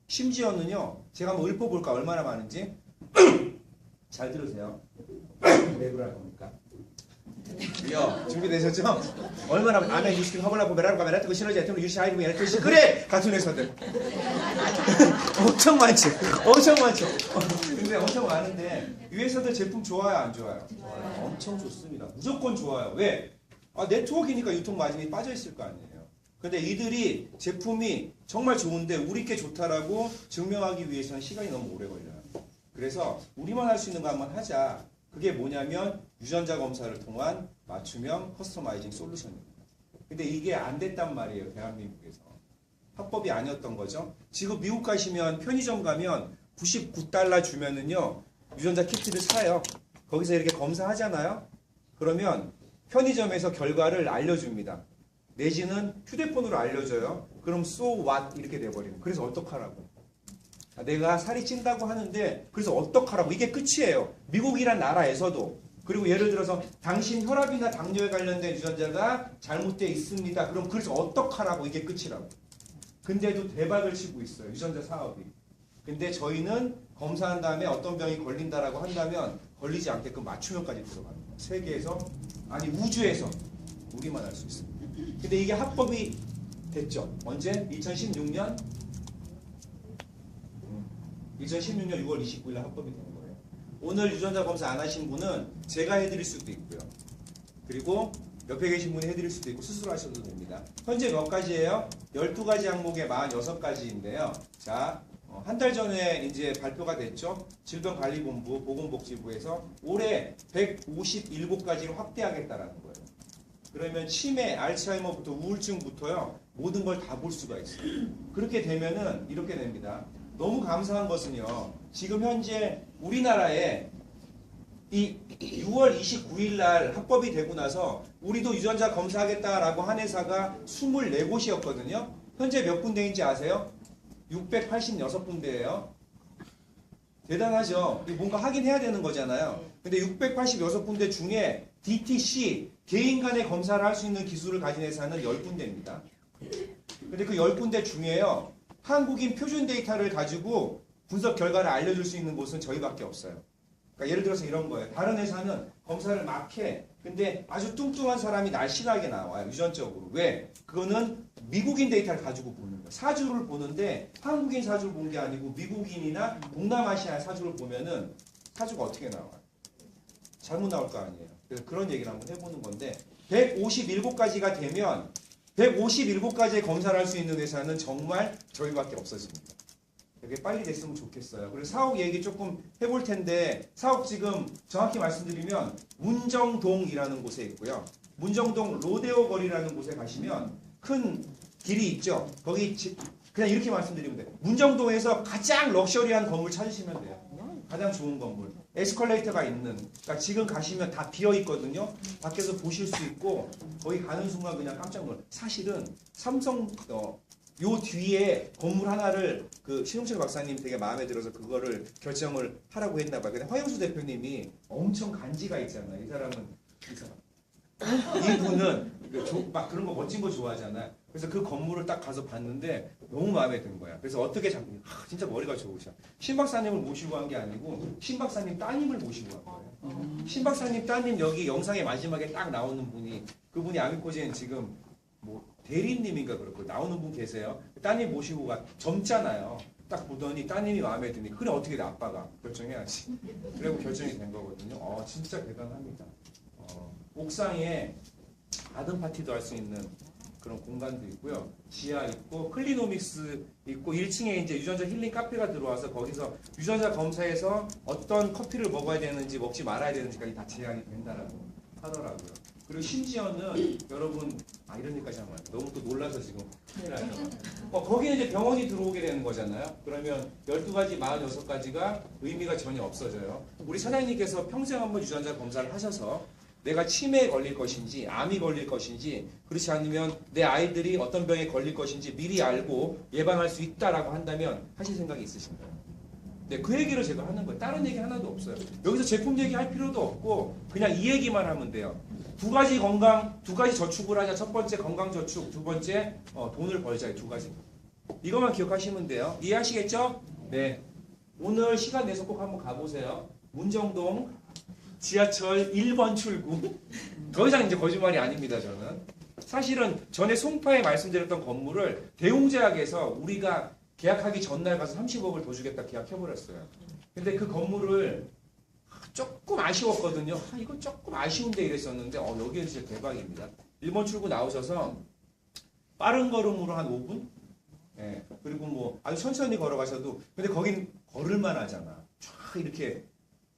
심지어는요. 제가 한번 읊어볼까 얼마나 많은지. 잘 들으세요. 왜 그럴 겁니까? 준비되셨죠? 얼마나 아메 유스킨 허블라포 메라르카 메라트고 시너지 에트로 유시 하이브 에레트시 그래! 같은 회사들 엄청 많죠. 엄청 많죠. 근데 엄청 많은데 이 회사들 제품 좋아요 안 좋아요? 좋아요. 엄청 좋습니다. 무조건 좋아요. 왜? 네트워크니까 유통 마진이 빠져 있을 거 아니에요. 근데 이들이 제품이 정말 좋은데 우리께 좋다라고 증명하기 위해서는 시간이 너무 오래 걸려요. 그래서 우리만 할 수 있는 거 한번 하자. 그게 뭐냐면 유전자 검사를 통한 맞춤형 커스터마이징 솔루션입니다. 근데 이게 안 됐단 말이에요. 대한민국에서. 합법이 아니었던 거죠. 지금 미국 가시면 편의점 가면 99달러 주면은요. 유전자 키트를 사요. 거기서 이렇게 검사하잖아요. 그러면 편의점에서 결과를 알려줍니다. 내지는 휴대폰으로 알려줘요. 그럼 so what 이렇게 돼버리는. 그래서 어떡하라고. 내가 살이 찐다고 하는데 그래서 어떡하라고. 이게 끝이에요. 미국이란 나라에서도. 그리고 예를 들어서 당신 혈압이나 당뇨에 관련된 유전자가 잘못되어 있습니다. 그럼 그래서 어떡하라고. 이게 끝이라고. 근데도 대박을 치고 있어요. 유전자 사업이. 근데 저희는 검사한 다음에 어떤 병이 걸린다라고 한다면 걸리지 않게끔 맞춤형까지 들어갑니다. 세계에서 아니 우주에서 우리만 할 수 있습니다. 근데 이게 합법이 됐죠. 언제? 2016년 6월 29일 합법이 된 거예요. 오늘 유전자 검사 안 하신 분은 제가 해드릴 수도 있고요. 그리고 옆에 계신 분이 해드릴 수도 있고 스스로 하셔도 됩니다. 현재 몇 가지예요? 12가지 항목에 46가지인데요. 자, 한 달 전에 이제 발표가 됐죠. 질병관리본부, 보건복지부에서 올해 157가지로 확대하겠다라는 거예요. 그러면 치매, 알츠하이머부터 우울증부터요. 모든 걸 다 볼 수가 있어요. 그렇게 되면은 이렇게 됩니다. 너무 감사한 것은요. 지금 현재 우리나라에 이 6월 29일 날 합법이 되고 나서 우리도 유전자 검사하겠다라고 한 회사가 24곳이었거든요. 현재 몇 군데인지 아세요? 686군데예요. 대단하죠? 뭔가 하긴 해야 되는 거잖아요. 근데 686군데 중에 DTC, 개인 간의 검사를 할 수 있는 기술을 가진 회사는 10군데입니다. 근데 그 10군데 중에요. 한국인 표준 데이터를 가지고 분석 결과를 알려줄 수 있는 곳은 저희밖에 없어요. 그러니까 예를 들어서 이런 거예요. 다른 회사는 검사를 막 해. 근데 아주 뚱뚱한 사람이 날씬하게 나와요. 유전적으로. 왜? 그거는 미국인 데이터를 가지고 보는 거예요. 사주를 보는데 한국인 사주를 본 게 아니고 미국인이나 동남아시아 사주를 보면은 사주가 어떻게 나와요? 잘못 나올 거 아니에요. 그래서 그런 얘기를 한번 해보는 건데 157가지가 되면 157가지의 검사를 할 수 있는 회사는 정말 저희밖에 없어집니다. 되게 빨리 됐으면 좋겠어요. 그리고 사옥 얘기 조금 해볼 텐데 사옥 지금 정확히 말씀드리면 문정동이라는 곳에 있고요. 문정동 로데오 거리라는 곳에 가시면 큰 길이 있죠. 거기 그냥 이렇게 말씀드리면 돼요. 문정동에서 가장 럭셔리한 건물 찾으시면 돼요. 가장 좋은 건물. 에스컬레이터가 있는. 그러니까 지금 가시면 다 비어 있거든요. 밖에서 보실 수 있고 거기 가는 순간 그냥 깜짝 놀라요. 사실은 삼성 요 뒤에 건물 하나를 그 신홍철 박사님 되게 마음에 들어서 그거를 결정을 하라고 했나 봐요. 근데 허영수 대표님이 엄청 간지가 있잖아요. 이 사람은 이분은 막 그런 거 멋진 거 좋아하잖아요. 그래서 그 건물을 딱 가서 봤는데 너무 마음에 든 거야. 그래서 어떻게 잡니? 진짜 머리가 좋으셔. 신 박사님을 모시고 한 게 아니고 신 박사님 따님을 모시고 한 거예요. 신 박사님 따님 여기 영상의 마지막에 딱 나오는 분이 그분이 아미코젠 지금 뭐 대리님인가 그렇고 나오는 분 계세요. 따님 모시고 젊잖아요. 딱 보더니 따님이 마음에 드니 그래 어떻게 돼 아빠가 결정해야지. 그리고 결정이 된 거거든요. 진짜 대단합니다. 옥상에 가든 파티도 할 수 있는 그런 공간도 있고요. 지하 있고 클리노믹스 있고 1층에 이제 유전자 힐링 카페가 들어와서 거기서 유전자 검사에서 어떤 커피를 먹어야 되는지 먹지 말아야 되는지까지 다 제한이 된다라고 하더라고요. 그리고 심지어는 여러분 이러니까 잠깐만 너무 또 놀라서 지금 큰일 나요. 거기에 이제 병원이 들어오게 되는 거잖아요. 그러면 12가지, 46가지가 의미가 전혀 없어져요. 우리 사장님께서 평생 한번 유전자 검사를 하셔서 내가 치매에 걸릴 것인지 암이 걸릴 것인지 그렇지 않으면 내 아이들이 어떤 병에 걸릴 것인지 미리 알고 예방할 수 있다라고 한다면 하실 생각이 있으신가요? 네, 그 얘기를 제가 하는 거예요. 다른 얘기 하나도 없어요. 여기서 제품 얘기할 필요도 없고 그냥 이 얘기만 하면 돼요. 두 가지 저축을 하자. 첫 번째 건강 저축, 두 번째 돈을 벌자. 두 가지. 이것만 기억하시면 돼요. 이해하시겠죠? 네. 오늘 시간 내서 꼭 한번 가보세요. 문정동 지하철 1번 출구. 더 이상 이제 거짓말이 아닙니다, 저는. 사실은 전에 송파에 말씀드렸던 건물을 대웅제약에서 우리가 계약하기 전날 가서 30억을 더 주겠다 계약해버렸어요. 근데 그 건물을 조금 아쉬웠거든요. 이거 조금 아쉬운데 이랬었는데 여기는 진짜 대박입니다. 1번 출구 나오셔서 빠른 걸음으로 한 5분? 예, 그리고 뭐 아주 천천히 걸어가셔도 근데 거긴 걸을만 하잖아. 쫙 이렇게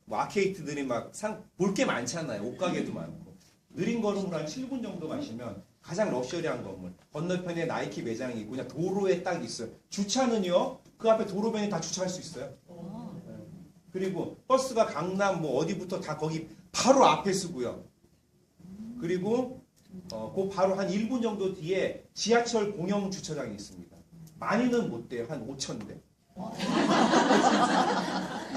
뭐 아케이트들이 막 볼 게 많잖아요. 옷가게도 많고. 느린 걸음으로 한 7분 정도 마시면 가장 럭셔리한 건물. 건너편에 나이키 매장이 있고 그냥 도로에 딱 있어요. 주차는요. 그 앞에 도로변에 다 주차할 수 있어요. 그리고 버스가 강남 뭐 어디부터 다 거기 바로 앞에 쓰고요. 그리고 그 바로 한 1분 정도 뒤에 지하철 공영 주차장이 있습니다. 많이는 못 돼요. 한 5,000대.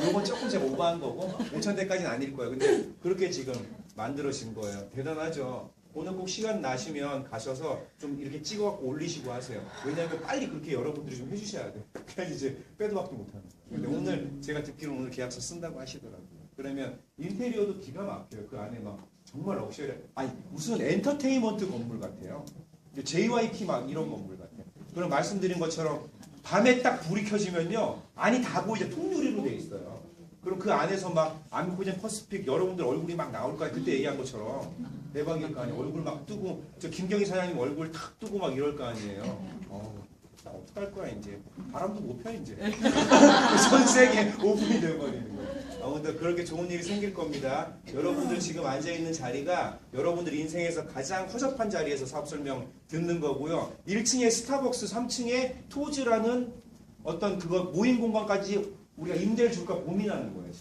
이건 조금 제가 오버한 거고 5,000대까지는 아닐 거예요. 근데 그렇게 지금 만들어진 거예요. 대단하죠. 오늘 꼭 시간 나시면 가셔서 좀 이렇게 찍어갖고 올리시고 하세요. 왜냐하면 빨리 그렇게 여러분들이 좀 해주셔야 돼요. 그래야지 이제 빼도 박도 못하는 거예요. 근데 오늘 제가 듣기로 오늘 계약서 쓴다고 하시더라고요. 그러면 인테리어도 기가 막혀요. 그 안에 막 정말 럭셔리. 무슨 엔터테인먼트 건물 같아요. JYP 막 이런 건물 같아요. 그럼 말씀드린 것처럼 밤에 딱 불이 켜지면요. 안이 다 보이죠. 통유리로 돼 있어요. 그럼 그 안에서 막 아미코젠 퍼스픽 여러분들 얼굴이 막 나올 거야. 그때 얘기한 것처럼. 대박일 거 아니에요. 얼굴 막 뜨고 저 김경희 사장님 얼굴 탁 뜨고 막 이럴 거 아니에요. 나 어떡할 거야 이제. 바람도 못 펴 이제. 전 세계 오픈이 돼버리는 거예요. 아무튼 그렇게 좋은 일이 생길 겁니다. 여러분들 지금 앉아있는 자리가 여러분들 인생에서 가장 허접한 자리에서 사업 설명 듣는 거고요. 1층에 스타벅스, 3층에 토즈라는 어떤 그거 모임 공간까지 우리가 임대를 줄까 고민하는 거예요.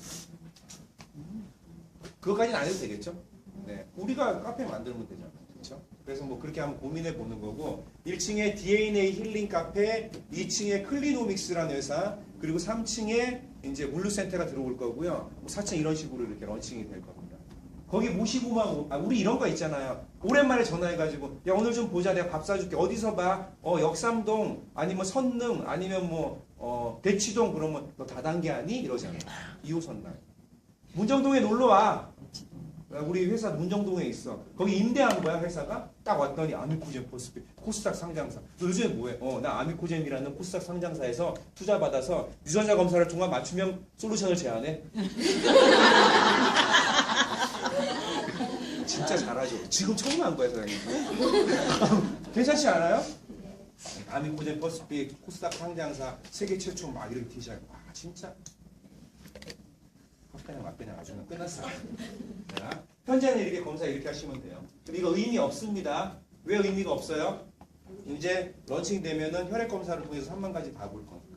그거까지는 안 해도 되겠죠? 네, 우리가 카페 만들면 되잖아요. 그렇죠? 그래서 뭐 그렇게 한번 고민해 보는 거고 1층에 DNA 힐링 카페, 2층에 클리노믹스라는 회사, 그리고 3층에 이제 물류센터가 들어올 거고요. 4층 이런 식으로 이렇게 런칭이 될 겁니다. 거기 모시고만 우리 이런 거 있잖아요. 오랜만에 전화해가지고 야 오늘 좀 보자 내가 밥 사줄게. 어디서 봐? 역삼동 아니면 선능 아니면 뭐 대치동 그러면 너 다단계 아니? 이러잖아요. 2호선 날. 문정동에 놀러 와. 우리 회사 문정동에 있어. 거기 임대한 거야 회사가. 딱 왔더니 아미코젠 포스피 코스닥 상장사. 너 요즘에 뭐해? 나 아미코젠이라는 코스닥 상장사에서 투자 받아서 유전자 검사를 통한 맞춤형 솔루션을 제안해. 진짜 잘하죠. 지금 처음 한 거야 사장님. 괜찮지 않아요? 아미코젠 퍼스피 코스닥 상장사 세계 최초 막 이렇게 티셔츠. 와 진짜. 그냥 맞그냥 아주 끝났어요. 자, 현재는 이렇게 검사 이렇게 하시면 돼요. 그럼 이거 의미 없습니다. 왜 의미가 없어요? 이제 런칭 되면은 혈액 검사를 통해서 3만 가지 다 볼 거니까.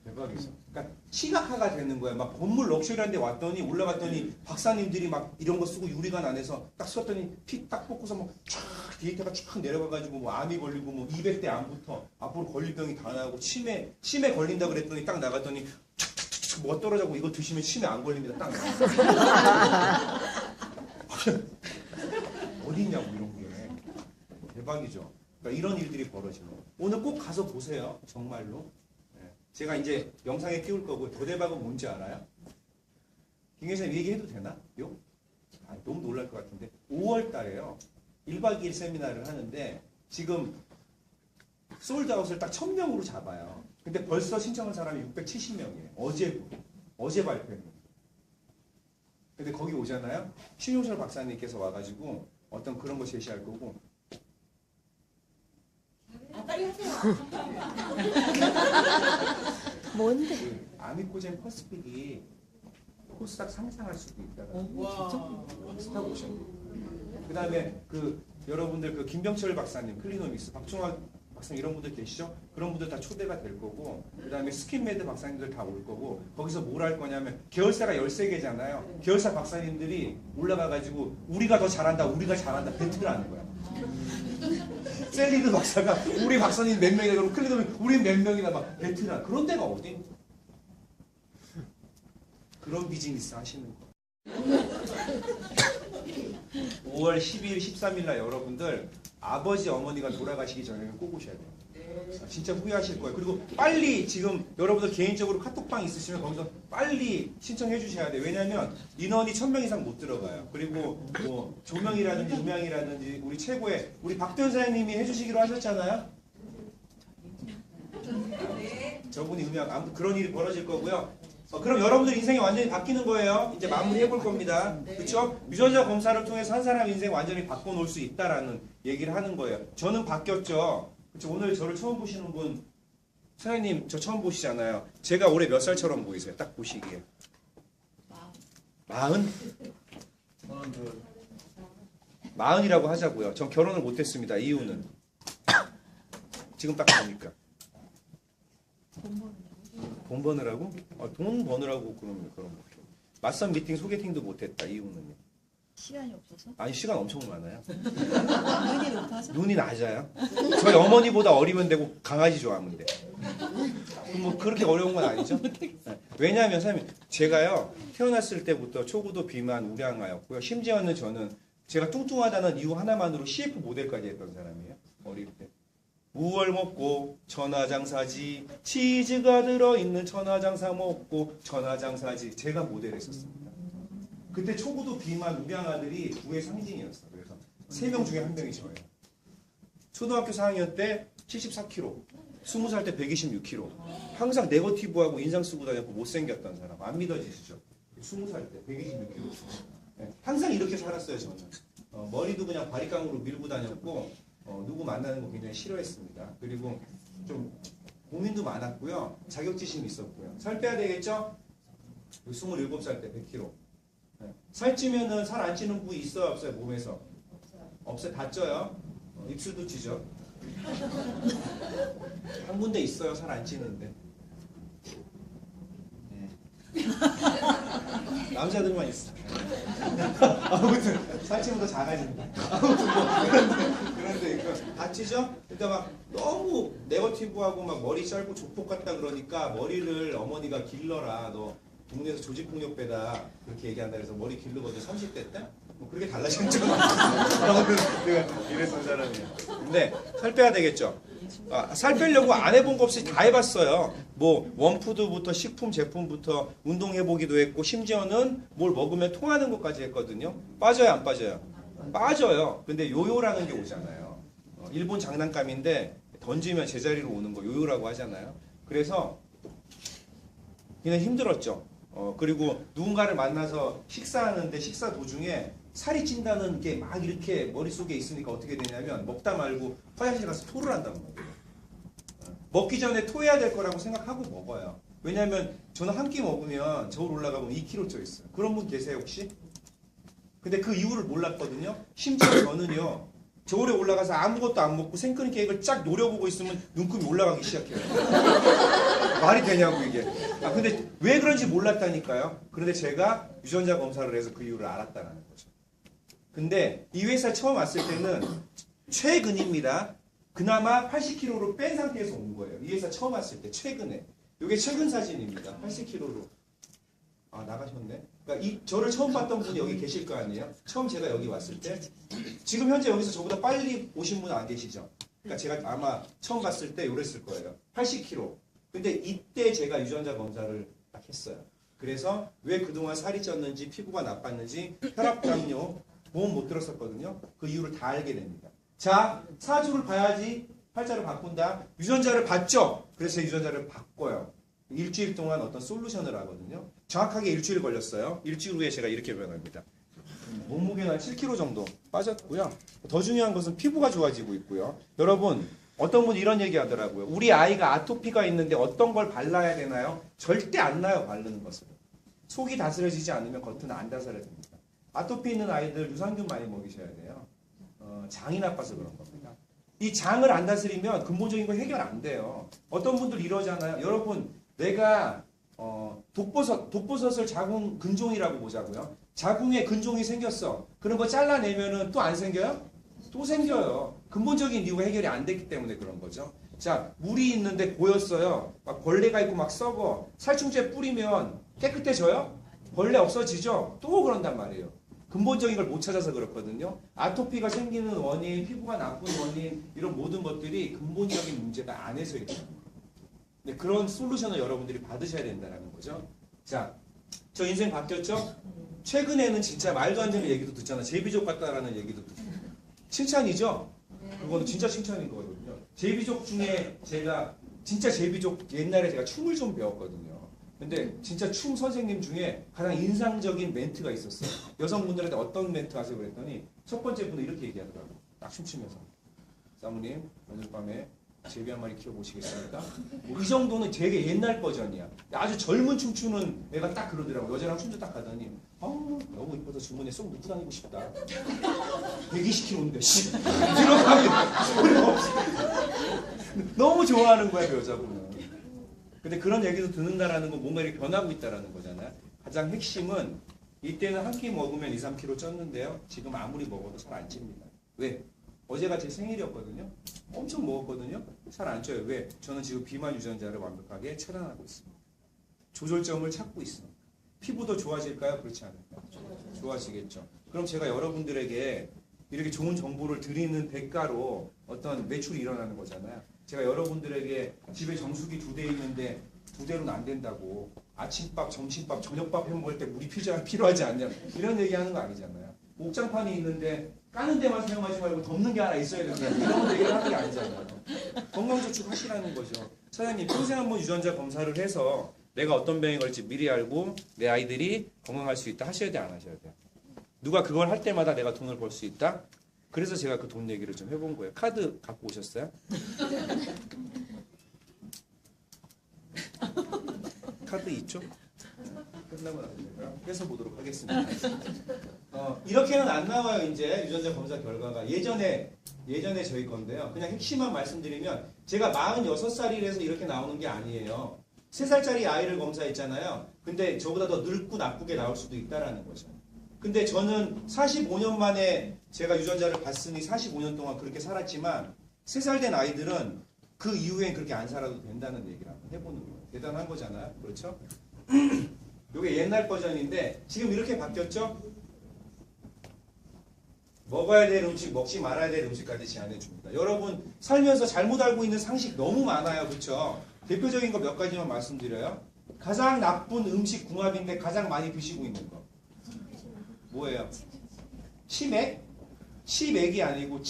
대박이죠. 그러니까 시각화가 되는 거예요. 막 건물 럭셔리한 데 왔더니 올라갔더니 박사님들이 막 이런 거 쓰고 유리관 안에서 딱 썼더니 피 딱 뽑고서 뭐 쫙 데이터가 쫙 내려가가지고 뭐 암이 걸리고 뭐 200대 암부터 앞으로 걸릴 병이 다 나오고 치매 걸린다 그랬더니 딱 나갔더니 뭐가 떨어져고 이거 드시면 치매 안 걸립니다. 딱 어딨냐고 이런 게. 대박이죠. 그러니까 이런 일들이 벌어지는 거예요. 오늘 꼭 가서 보세요. 정말로. 예. 제가 이제 영상에 띄울 거고 더 대박은 뭔지 알아요? 김 교수님 얘기해도 되나? 요? 아, 너무 놀랄 것 같은데 5월 달에요. 1박 2일 세미나를 하는데 지금 솔드아웃을 딱 1000명으로 잡아요. 근데 벌써 신청한 사람이 670명이에요. 어제 발표했는데. 근데 거기 오잖아요. 신용철 박사님께서 와가지고 어떤 그런 거 제시할 거고 빨리 하세요. 뭔데? 그 아미코젠 퍼스픽이 코스닥 상승할 수도 있다가 와. 스탑 오션. 그 다음에 그 여러분들 그 김병철 박사님 클리노믹스 박종학 박사님 이런 분들 계시죠? 그런 분들 다 초대가 될 거고 그 다음에 스킨메드 박사님들 다 올 거고 거기서 뭘 할 거냐면 계열사가 13개잖아요. 계열사 박사님들이 올라가가지고 우리가 더 잘한다 배틀을 하는 거야. 셀리드 박사가 우리 박사님 몇 명이나 그러면 클리노믹 우리 몇 명이나 막 배틀을 하는 그런 데가 어디? 그런 비즈니스 하시는 거. 5월 12일, 13일 날 여러분들 아버지 어머니가 돌아가시기 전에는 꼭 오셔야 돼요. 진짜 후회하실 거예요. 그리고 빨리 지금 여러분들 개인적으로 카톡방 있으시면 거기서 빨리 신청해 주셔야 돼요. 왜냐하면 인원이 1000명 이상 못 들어가요. 그리고 뭐 조명이라든지 음향이라든지 우리 최고의 우리 박도현 사장님이 해주시기로 하셨잖아요. 저분이 음향 아무튼 그런 일이 벌어질 거고요. 그럼 여러분들 인생이 완전히 바뀌는 거예요. 이제 마무리해 볼 겁니다. 그렇죠? 유전자 검사를 통해서 한 사람 인생 완전히 바꿔놓을 수 있다라는 얘기를 하는 거예요. 저는 바뀌었죠. 그렇죠? 오늘 저를 처음 보시는 분 사장님 저 처음 보시잖아요. 제가 올해 몇 살처럼 보이세요? 딱 보시기에. 40? 저는 그 40이라고 하자고요. 전 결혼을 못했습니다. 이유는 지금 딱 보니까 돈 버느라고? 돈 버느라고 그러면 그런 거. 맞선 미팅 소개팅도 못했다. 이유는요? 시간이 없어서? 아니 시간 엄청 많아요. 눈이 높아서? 눈이 낮아요. 저희 어머니보다 어리면 되고 강아지 좋아하면 돼. 뭐 그렇게 어려운 건 아니죠? 네. 왜냐하면 선생님 제가요 태어났을 때부터 초고도 비만 우량아였고요. 심지어는 저는 제가 뚱뚱하다는 이유 하나만으로 CF 모델까지 했던 사람이에요. 어릴 때. 무얼 먹고 천하장사지 치즈가 들어있는 천하장사 먹고 천하장사지 제가 모델했었습니다. 그때 초고도 비만 우량아들이 부의 상징이었어요. 그래서 3명 중에 1명이 저예요. 초등학교 4학년 때 74kg, 20살 때 126kg. 항상 네거티브하고 인상 쓰고 다녔고 못생겼던 사람. 안 믿어지시죠? 20살 때 126kg. 네, 항상 이렇게 살았어요 저는. 머리도 그냥 바리깡으로 밀고 다녔고 누구 만나는 거 굉장히 싫어했습니다. 그리고 좀 고민도 많았고요. 자격지심이 있었고요. 살 빼야 되겠죠? 27살 때 100kg. 네. 살찌면은 살 안 찌는 부위 있어요? 없어요? 몸에서? 없어요. 다 쪄요. 입술도 찌죠. 한 군데 있어요. 살 안 찌는데. 남자들만 있어. 아무튼 살찌면 더 작아진다. 아무튼 뭐 그런데 다치죠? 그러니까 막 너무 네거티브하고 막 머리 짧고 조폭 같다 그러니까 머리를 어머니가 길러라. 너 동네에서 조직폭력배다 그렇게 얘기한다 그래서 머리 길르거든 30대 때. 뭐 그렇게 달라진 적은 없어요. 내가 이랬던 사람이에요. 근데 살 빼야 되겠죠? 살 빼려고 안 해본 거 없이 다 해봤어요. 뭐 원푸드부터 식품 제품부터 운동해보기도 했고 심지어는 뭘 먹으면 통하는 것까지 했거든요. 빠져요 안 빠져요? 빠져요. 근데 요요라는 게 오잖아요. 일본 장난감인데 던지면 제자리로 오는 거 요요라고 하잖아요. 그래서 그냥 힘들었죠. 그리고 누군가를 만나서 식사하는데 식사 도중에 살이 찐다는 게 막 이렇게 머릿속에 있으니까 어떻게 되냐면 먹다 말고 화장실 가서 토를 한단 말이에요. 먹기 전에 토해야 될 거라고 생각하고 먹어요. 왜냐하면 저는 한 끼 먹으면 저울 올라가면 2kg 쪄 있어요. 그런 분 계세요 혹시? 근데 그 이유를 몰랐거든요. 심지어 저는요. 저울에 올라가서 아무것도 안 먹고 생크림 케이크를 쫙 노려보고 있으면 눈금이 올라가기 시작해요. 말이 되냐고 이게. 근데 왜 그런지 몰랐다니까요. 그런데 제가 유전자 검사를 해서 그 이유를 알았다는 거죠. 근데 이 회사 처음 왔을 때는 최근입니다. 그나마 80kg로 뺀 상태에서 온 거예요. 이 회사 처음 왔을 때 최근에. 이게 최근 사진입니다. 80kg로. 나가셨네. 그러니까 저를 처음 봤던 분이 여기 계실 거 아니에요? 처음 제가 여기 왔을 때 지금 현재 여기서 저보다 빨리 오신 분 안 계시죠? 그러니까 제가 아마 처음 봤을 때 요랬을 거예요. 80kg. 근데 이때 제가 유전자 검사를 딱 했어요. 그래서 왜 그동안 살이 쪘는지 피부가 나빴는지 혈압감요 보험 못 들었었거든요. 그 이유를 다 알게 됩니다. 자, 사주를 봐야지 팔자를 바꾼다. 유전자를 봤죠? 그래서 제 유전자를 바꿔요. 일주일 동안 어떤 솔루션을 하거든요. 정확하게 일주일 걸렸어요. 일주일 후에 제가 이렇게 변합니다. 몸무게는 한 7kg 정도 빠졌고요. 더 중요한 것은 피부가 좋아지고 있고요. 여러분, 어떤 분이 이런 얘기 하더라고요. 우리 아이가 아토피가 있는데 어떤 걸 발라야 되나요? 절대 안 나요, 바르는 것을. 속이 다스려지지 않으면 겉은 안 다스려집니다. 아토피 있는 아이들 유산균 많이 먹이셔야 돼요. 장이 나빠서 그런 겁니다. 이 장을 안 다스리면 근본적인 거 해결 안 돼요. 어떤 분들 이러잖아요. 여러분, 내가 독버섯을 자궁 근종이라고 보자고요. 자궁에 근종이 생겼어. 그런 거 잘라내면은 또 안 생겨요? 또 생겨요. 근본적인 이유가 해결이 안 됐기 때문에 그런 거죠. 자, 물이 있는데 고였어요. 막 벌레가 있고 막 썩어. 살충제 뿌리면 깨끗해져요? 벌레 없어지죠? 또 그런단 말이에요. 근본적인 걸 못 찾아서 그렇거든요. 아토피가 생기는 원인, 피부가 나쁜 원인, 이런 모든 것들이 근본적인 문제가 안에서 있다는 거예요. 네, 그런 솔루션을 여러분들이 받으셔야 된다는 거죠. 자, 저 인생 바뀌었죠? 최근에는 진짜 말도 안 되는 얘기도 듣잖아. 제비족 같다라는 얘기도 듣고. 칭찬이죠? 그거는 진짜 칭찬인 거거든요. 제비족 중에 제가 진짜 제비족 옛날에 제가 춤을 좀 배웠거든요. 근데 진짜 춤 선생님 중에 가장 인상적인 멘트가 있었어요. 여성분들한테 어떤 멘트 하세요 그랬더니 첫 번째 분은 이렇게 얘기하더라고요. 딱 춤추면서. 사모님, 오늘 밤에 제비 한 마리 키워보시겠습니까? 뭐 이 정도는 되게 옛날 버전이야. 아주 젊은 춤추는 애가 딱 그러더라고요. 여자랑 춤도 딱 하더니 너무 이뻐서 주머니에 쏙 넣고 다니고 싶다. 120kg인데 씨. 들어가면 너무 좋아하는 거야 그 여자분은. 근데 그런 얘기도 듣는다라는 건 뭔가 이렇게 변하고 있다라는 거잖아요. 가장 핵심은 이때는 한 끼 먹으면 2, 3kg 쪘는데요. 지금 아무리 먹어도 살 안 찝니다. 왜? 어제가 제 생일이었거든요. 엄청 먹었거든요. 살 안 쪄요. 왜? 저는 지금 비만 유전자를 완벽하게 차단하고 있습니다. 조절점을 찾고 있습니다. 피부도 좋아질까요? 그렇지 않을까요? 좋아지겠죠. 그럼 제가 여러분들에게 이렇게 좋은 정보를 드리는 대가로 어떤 매출이 일어나는 거잖아요. 제가 여러분들에게 집에 정수기 2대 있는데 2대로는 안 된다고 아침밥, 점심밥, 저녁밥 해 먹을 때 물이 필요하지 않냐 이런 얘기하는 거 아니잖아요. 옥장판이 있는데 까는 데만 사용하지 말고 덮는 게 하나 있어야 된다 이런 얘기를 하는 게 아니잖아요. 건강저축 하시라는 거죠. 사장님 평생 한번 유전자 검사를 해서 내가 어떤 병이 걸릴지 미리 알고 내 아이들이 건강할 수 있다 하셔야 돼 안 하셔야 돼요? 누가 그걸 할 때마다 내가 돈을 벌 수 있다? 그래서 제가 그 돈 얘기를 좀 해본 거예요. 카드 갖고 오셨어요? 카드 있죠? 끝나고 나서 해서 보도록 하겠습니다. 이렇게는 안 나와요. 이제 유전자 검사 결과가 예전에 저희 건데요. 그냥 핵심만 말씀드리면 제가 46살이라서 이렇게 나오는 게 아니에요. 3살짜리 아이를 검사했잖아요. 근데 저보다 더 늙고 나쁘게 나올 수도 있다라는 거죠. 근데 저는 45년 만에 제가 유전자를 봤으니 45년 동안 그렇게 살았지만 3살 된 아이들은 그 이후엔 그렇게 안 살아도 된다는 얘기를 한번 해보는 거예요. 대단한 거잖아요. 그렇죠? 이게 옛날 버전인데 지금 이렇게 바뀌었죠? 먹어야 될 음식, 먹지 말아야 될 음식까지 제안해 줍니다. 여러분 살면서 잘못 알고 있는 상식 너무 많아요. 그렇죠? 대표적인 거 몇 가지만 말씀드려요. 가장 나쁜 음식 궁합인데 가장 많이 드시고 있는 거. 뭐예요? 치맥? 치맥이 아니고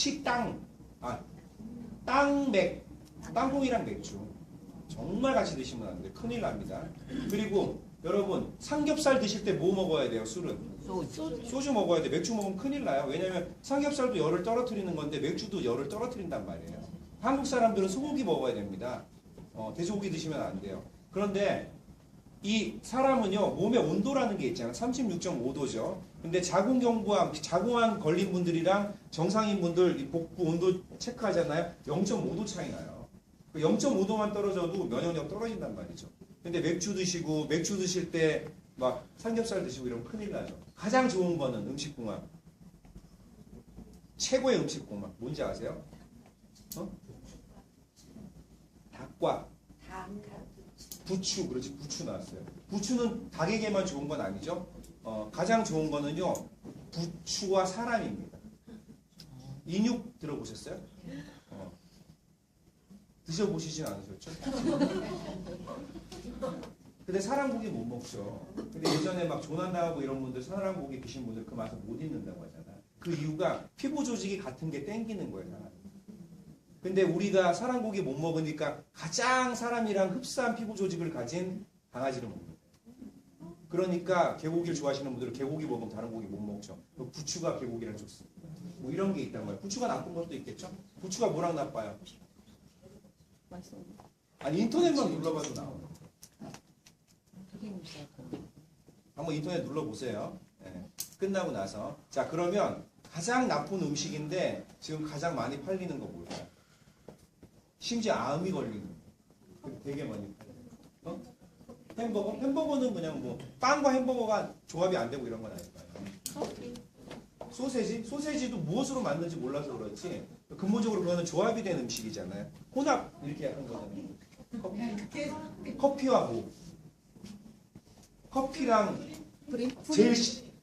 땅맥. 땅콩이랑 맥주. 정말 같이 드시면 안 돼요. 큰일 납니다. 그리고 여러분 삼겹살 드실 때 뭐 먹어야 돼요? 술은? 소주 먹어야 돼. 맥주 먹으면 큰일 나요. 왜냐면 삼겹살도 열을 떨어뜨리는 건데 맥주도 열을 떨어뜨린단 말이에요. 한국 사람들은 소고기 먹어야 됩니다. 돼지고기 드시면 안 돼요. 그런데 이 사람은요 몸의 온도라는 게 있잖아요. 36.5도죠. 근데 자궁암 걸린 분들이랑 정상인 분들 이 복부 온도 체크하잖아요. 0.5도 차이 나요. 0.5도만 떨어져도 면역력 떨어진단 말이죠. 근데 맥주 드실 때 막 삼겹살 드시고 이러면 큰일 나죠. 가장 좋은 거는 음식궁합. 최고의 음식궁합. 뭔지 아세요? 닭과 부추. 그렇지. 부추 나왔어요. 부추는 닭에게만 좋은 건 아니죠. 가장 좋은 거는요 부추와 사람입니다. 인육 들어보셨어요? 드셔보시진 않으셨죠? 근데 사람고기 못 먹죠. 근데 예전에 막 조난당하고 이런 분들 사람고기 드신 분들 그 맛을 못 잊는다고 하잖아. 그 이유가 피부 조직이 같은 게 땡기는 거예요. 사람. 근데 우리가 사람고기 못 먹으니까 가장 사람이랑 흡사한 피부 조직을 가진 강아지를 먹는 거예요. 그러니까 개고기를 좋아하시는 분들은 개고기 먹으면 다른 고기 못 먹죠. 부추가 개고기랑 좋습니다. 뭐 이런 게 있단 말이에요. 부추가 나쁜 것도 있겠죠? 부추가 뭐랑 나빠요? 맛있어. 아니 인터넷만 눌러봐도 나와요. 한번 인터넷 눌러보세요. 네. 끝나고 나서. 자 그러면 가장 나쁜 음식인데 지금 가장 많이 팔리는 거 뭘까요? 심지어 암이 걸리는 거. 되게 많이 팔리는 거. 햄버거? 햄버거는 그냥 뭐 빵과 햄버거가 조합이 안 되고 이런 건 아닐까요? 소세지? 소세지도 무엇으로 만든지 몰라서 그렇지 근본적으로 그거는 조합이 된 음식이잖아요. 혼합 이렇게 한 거잖아요. 커피와 뭐? 커피랑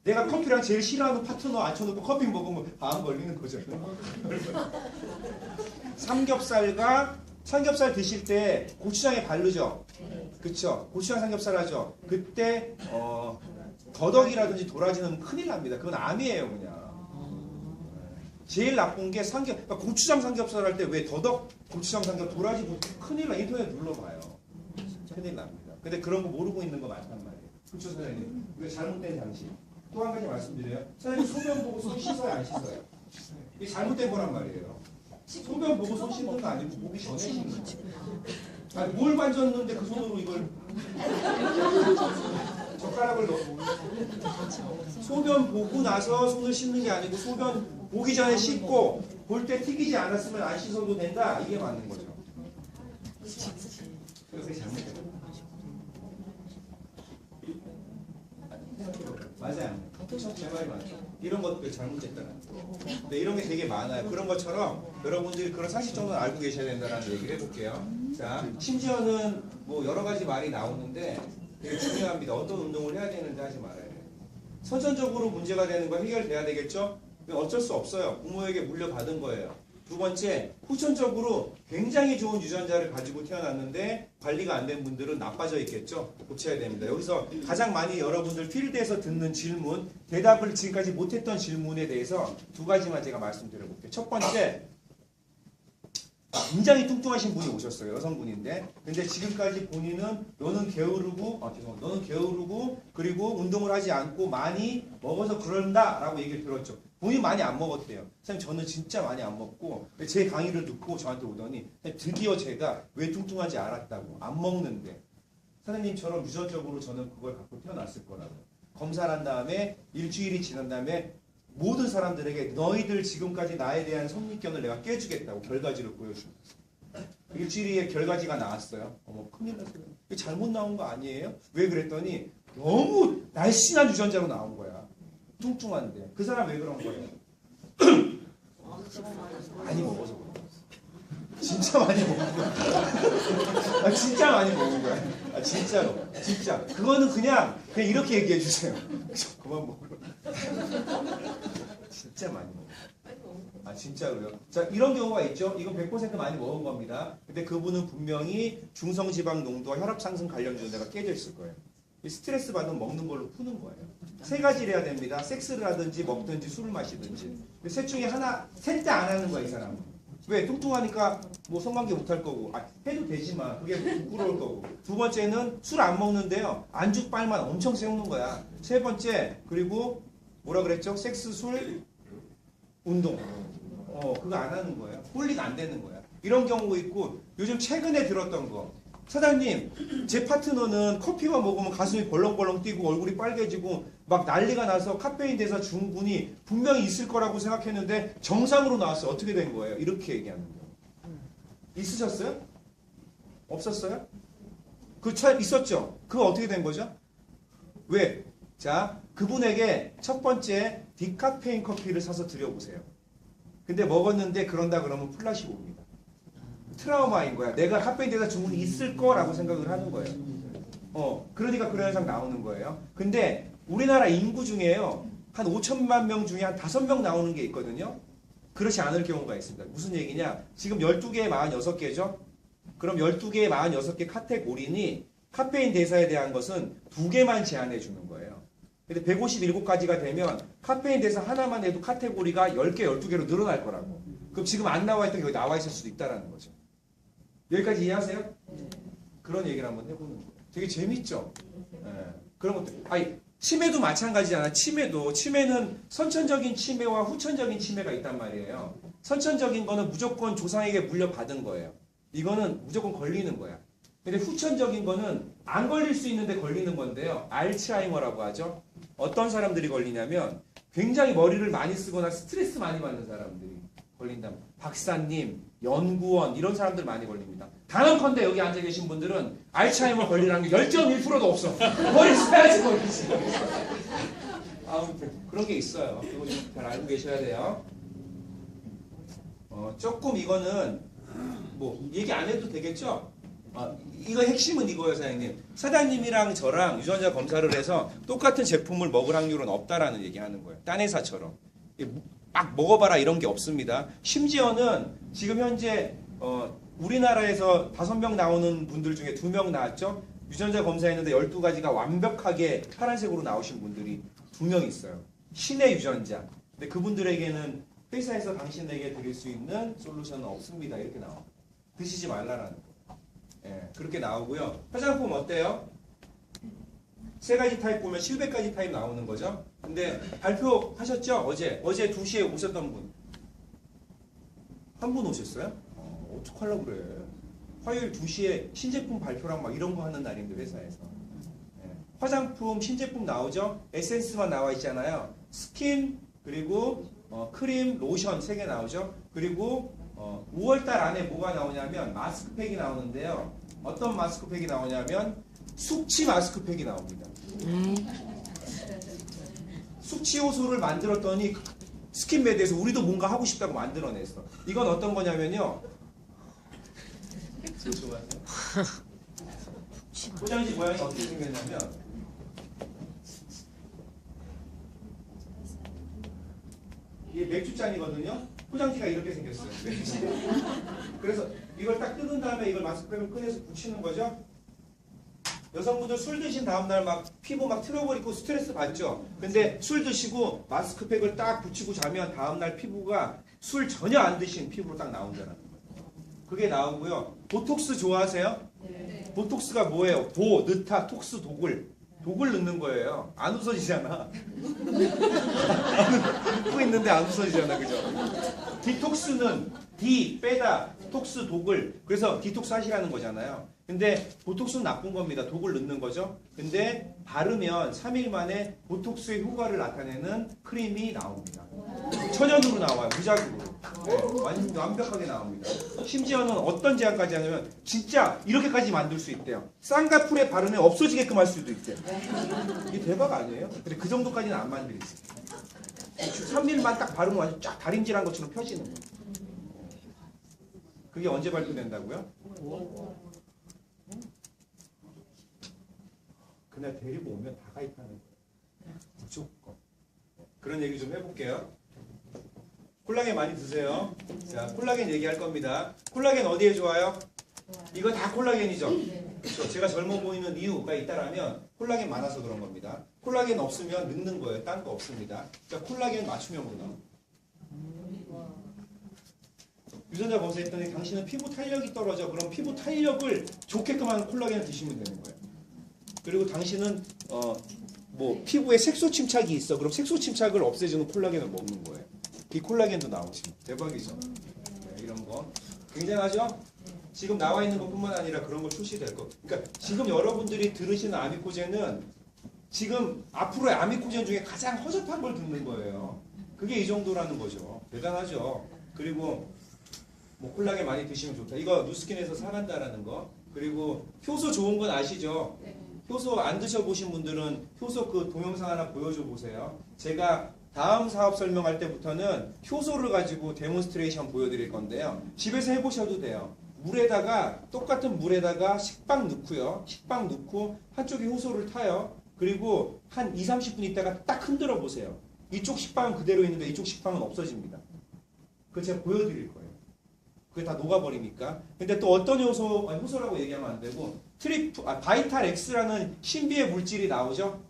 내가 커피랑 제일 싫어하는 파트너 앉혀놓고 커피 먹으면 암 걸리는 거죠. 삼겹살 드실 때 고추장에 바르죠. 그쵸? 고추장 삼겹살 하죠. 그때 더덕이라든지 도라지 넣으면 큰일 납니다. 그건 암이에요 그냥. 제일 나쁜 게 그러니까 고추장 삼겹살 할 때 왜 더덕, 고추장 삼겹, 도라지 큰일 나. 인터넷 눌러봐요. 큰일 납니다. 근데 그런 거 모르고 있는 거 많단 말이에요. 그렇죠 사장님? 이거 잘못된 장식. 또 한 가지 말씀드려요. 사장님 소변 보고 손 씻어요 안 씻어요? 이게 잘못된 거란 말이에요. 소변 보고 손 씻는 거 아니고 보기 전에 씻는 거예요. 아니 뭘 만졌는데 그 손으로 이걸 젓가락을 넣고 소변 보고 나서 손을 씻는 게 아니고 소변 보기 전에 씻고 볼 때 튀기지 않았으면 안 씻어도 된다. 이게 맞는 거죠. 그게 잘못된 거예요. 맞아요. 제 말이 맞죠. 이런 것도 잘못됐다는 거예요. 네, 이런 게 되게 많아요. 그런 것처럼 여러분들이 그런 사실 정도는 알고 계셔야 된다는 얘기를 해볼게요. 자, 심지어는 뭐 여러 가지 말이 나오는데 되게 중요합니다. 어떤 운동을 해야 되는지 하지 말아야 돼요. 선천적으로 문제가 되는 거 해결돼야 되겠죠? 어쩔 수 없어요. 부모에게 물려받은 거예요. 두 번째, 후천적으로 굉장히 좋은 유전자를 가지고 태어났는데 관리가 안 된 분들은 나빠져 있겠죠? 고쳐야 됩니다. 여기서 가장 많이 여러분들 필드에서 듣는 질문, 대답을 지금까지 못했던 질문에 대해서 두 가지만 제가 말씀드려볼게요. 첫 번째, 굉장히 뚱뚱하신 분이 오셨어요. 여성분인데. 근데 지금까지 본인은 너는 게으르고 그리고 운동을 하지 않고 많이 먹어서 그런다 라고 얘기를 들었죠. 본인이 많이 안 먹었대요. 선생님 저는 진짜 많이 안 먹고 제 강의를 듣고 저한테 오더니 드디어 제가 왜 뚱뚱한지 알았다고. 안 먹는데. 선생님처럼 유전적으로 저는 그걸 갖고 태어났을 거라고. 검사를 한 다음에 일주일이 지난 다음에 모든 사람들에게 너희들 지금까지 나에 대한 선입견을 내가 깨주겠다고 결과지를 보여줍니다. 일주일에 결과지가 나왔어요. 어머 큰일 났어요. 이게 잘못 나온 거 아니에요? 왜 그랬더니 너무 날씬한 유전자로 나온 거야. 뚱뚱한데. 그 사람 왜 그런 거예요? 많이 먹어서 그런 거야. 진짜 많이 먹은 거야. 아, 진짜 많이 먹은 거야. 아, 진짜로. 진짜. 그거는 그냥 이렇게 얘기해 주세요. 그만 먹으러. 진짜 많이 먹어요. 아 진짜로요? 자 이런 경우가 있죠. 이건 100% 많이 먹은 겁니다. 근데 그분은 분명히 중성지방 농도와 혈압 상승 관련 유전자가 깨져 있을 거예요. 이 스트레스 받으면 먹는 걸로 푸는 거예요. 세 가지를 해야 됩니다. 섹스를 하든지 먹든지 술을 마시든지. 셋 중에 하나, 셋 다 안 하는 거야 이 사람은. 왜? 뚱뚱하니까 뭐 성관계 못할 거고. 해도 되지만 그게 부끄러울 거고. 두 번째는 술 안 먹는데요. 안주빨만 엄청 세우는 거야. 세 번째 그리고 뭐라 그랬죠? 섹스, 술, 운동. 그거 안 하는 거예요. 홀리가 안 되는 거야. 이런 경우가 있고 요즘 최근에 들었던 거. 사장님, 제 파트너는 커피만 먹으면 가슴이 벌렁벌렁 뛰고 얼굴이 빨개지고 막 난리가 나서 카페인 대사 증후군이 분명히 있을 거라고 생각했는데 정상으로 나왔어요. 어떻게 된 거예요? 이렇게 얘기하는 거예요. 있으셨어요? 없었어요? 있었죠? 그거 어떻게 된 거죠? 왜? 자, 그분에게 첫 번째 디카페인 커피를 사서 드려보세요. 근데 먹었는데 그런다 그러면 플라시보 옵니다. 트라우마인 거야. 내가 카페인 대사 증후군이 있을 거라고 생각을 하는 거예요. 그러니까 그런 현상 나오는 거예요. 근데 우리나라 인구 중에요. 한 5천만 명 중에 한 5명 나오는 게 있거든요. 그렇지 않을 경우가 있습니다. 무슨 얘기냐? 지금 12개에 46개죠? 그럼 12개에 46개 카테고리니 카페인 대사에 대한 것은 2개만 제한해 주는 거예요. 근데 157가지가 되면 카페인 대사 하나만 해도 카테고리가 10개, 12개로 늘어날 거라고. 그럼 지금 안 나와 있던 게 여기 나와 있을 수도 있다는 거죠. 여기까지 이해하세요? 그런 얘기를 한번 해보는 거예요. 되게 재밌죠? 예. 그런 것들. 아니, 치매도 마찬가지잖아. 치매는 선천적인 치매와 후천적인 치매가 있단 말이에요. 선천적인 거는 무조건 조상에게 물려받은 거예요. 이거는 무조건 걸리는 거야. 근데 후천적인 거는 안 걸릴 수 있는데 걸리는 건데요. 알츠하이머라고 하죠. 어떤 사람들이 걸리냐면 굉장히 머리를 많이 쓰거나 스트레스 많이 받는 사람들이 걸린다. 박사님, 연구원 이런 사람들 많이 걸립니다. 단언컨대 여기 앉아 계신 분들은 알츠하이머 걸리라는 게 0.1%도 없어. 머리 써야지 걸리지. 아무튼 그런 게 있어요. 이거 좀 잘 알고 계셔야 돼요. 조금 이거는 뭐 얘기 안 해도 되겠죠? 이거 핵심은 이거예요, 사장님. 사장님이랑 저랑 유전자 검사를 해서 똑같은 제품을 먹을 확률은 없다라는 얘기하는 거예요. 딴 회사처럼. 막 먹어봐라 이런 게 없습니다. 심지어는 지금 현재 우리나라에서 5명 나오는 분들 중에 2명 나왔죠? 유전자 검사했는데 12가지가 완벽하게 파란색으로 나오신 분들이 2명 있어요. 신의 유전자. 근데 그분들에게는 회사에서 당신에게 드릴 수 있는 솔루션은 없습니다. 이렇게 나와요. 드시지 말라라는 거. 예, 그렇게 나오고요. 화장품 어때요? 3가지 타입 보면 실백가지 타입 나오는 거죠. 근데 발표하셨죠? 어제 2시에 오셨던 분. 한 분 오셨어요? 어떡하려고 그래. 화요일 2시에 신제품 발표랑 막 이런 거 하는 날인데 회사에서. 예. 화장품 신제품 나오죠? 에센스만 나와 있잖아요. 스킨 그리고 크림, 로션 3개 나오죠. 그리고 5월달 안에 뭐가 나오냐면 마스크팩이 나오는데요. 어떤 마스크팩이 나오냐면 숙취 마스크팩이 나옵니다. 숙취 효소를 만들었더니 스킨메드에서 우리도 뭔가 하고 싶다고 만들어냈어. 이건 어떤 거냐면요. 포장지 모양이 어떻게 생겼냐면 이게 맥주잔이거든요. 포장지가 이렇게 생겼어요. 그래서 이걸 딱 뜯은 다음에 이걸 마스크팩을 꺼내서 붙이는 거죠. 여성분들 술 드신 다음날 막 피부 막 틀어버리고 스트레스 받죠. 근데 술 드시고 마스크팩을 딱 붙이고 자면 다음날 피부가 술 전혀 안 드신 피부로 딱 나온다는 거예요. 그게 나오고요. 보톡스 좋아하세요? 네. 보톡스가 뭐예요? 보, 느타, 톡스, 독을 넣는 거예요. 안 웃어지잖아. 웃고 있는데 안 웃어지잖아. 그죠? 디톡스는 디, 빼다, 톡스, 독을. 그래서 디톡스 하시라는 거잖아요. 근데 보톡스는 나쁜 겁니다. 독을 넣는 거죠. 근데 바르면 3일 만에 보톡스의 효과를 나타내는 크림이 나옵니다. 천연으로 나와요. 무작위로. 네, 완벽하게 나옵니다. 심지어는 어떤 제한까지 하냐면 진짜 이렇게까지 만들 수 있대요. 쌍꺼풀에 바르면 없어지게끔 할 수도 있대요. 이게 대박 아니에요? 근데 그 정도까지는 안 만들지. 3일만 딱 바르면 완전 쫙 다림질한 것처럼 펴지는 거예요. 그게 언제 발표된다고요? 그날 데리고 오면 다 가입하는 거예요. 무조건. 그런 얘기 좀 해볼게요. 콜라겐 많이 드세요. 자, 콜라겐 얘기할 겁니다. 콜라겐 어디에 좋아요? 이거 다 콜라겐이죠? 그렇죠. 제가 젊어 보이는 이유가 있다라면 콜라겐 많아서 그런 겁니다. 콜라겐 없으면 늙는 거예요. 딴 거 없습니다. 자, 콜라겐 맞춤형으로 나옵니다. 유전자 검사했더니 당신은 피부 탄력이 떨어져. 그럼 피부 탄력을 좋게끔 하는 콜라겐을 드시면 되는 거예요. 그리고 당신은 뭐 피부에 색소 침착이 있어. 그럼 색소 침착을 없애주는 콜라겐을 먹는 거예요. 이 콜라겐도 나오지. 대박이죠. 네, 이런 거 굉장하죠. 지금 나와 있는 것뿐만 아니라 그런 거 출시될 거. 그러니까 지금 여러분들이 들으시는 아미코젠은 지금 앞으로의 아미코젠 중에 가장 허접한 걸 듣는 거예요. 그게 이 정도라는 거죠. 대단하죠. 그리고 뭐 콜라겐 많이 드시면 좋다. 이거 누스킨에서 사간다라는 거. 그리고 효소 좋은 건 아시죠? 효소 안 드셔보신 분들은 효소 그 동영상 하나 보여줘 보세요. 제가 다음 사업 설명할 때부터는 효소를 가지고 데몬스트레이션 보여드릴 건데요. 집에서 해보셔도 돼요. 물에다가 똑같은 물에다가 식빵 넣고요. 식빵 넣고 한쪽에 효소를 타요. 그리고 한 2, 30분 있다가 딱 흔들어 보세요. 이쪽 식빵은 그대로 있는데 이쪽 식빵은 없어집니다. 그거 제가 보여드릴 거예요. 그게 다 녹아버리니까. 근데 또 어떤 효소, 아니 효소라고 얘기하면 안 되고 바이탈 X라는 신비의 물질이 나오죠.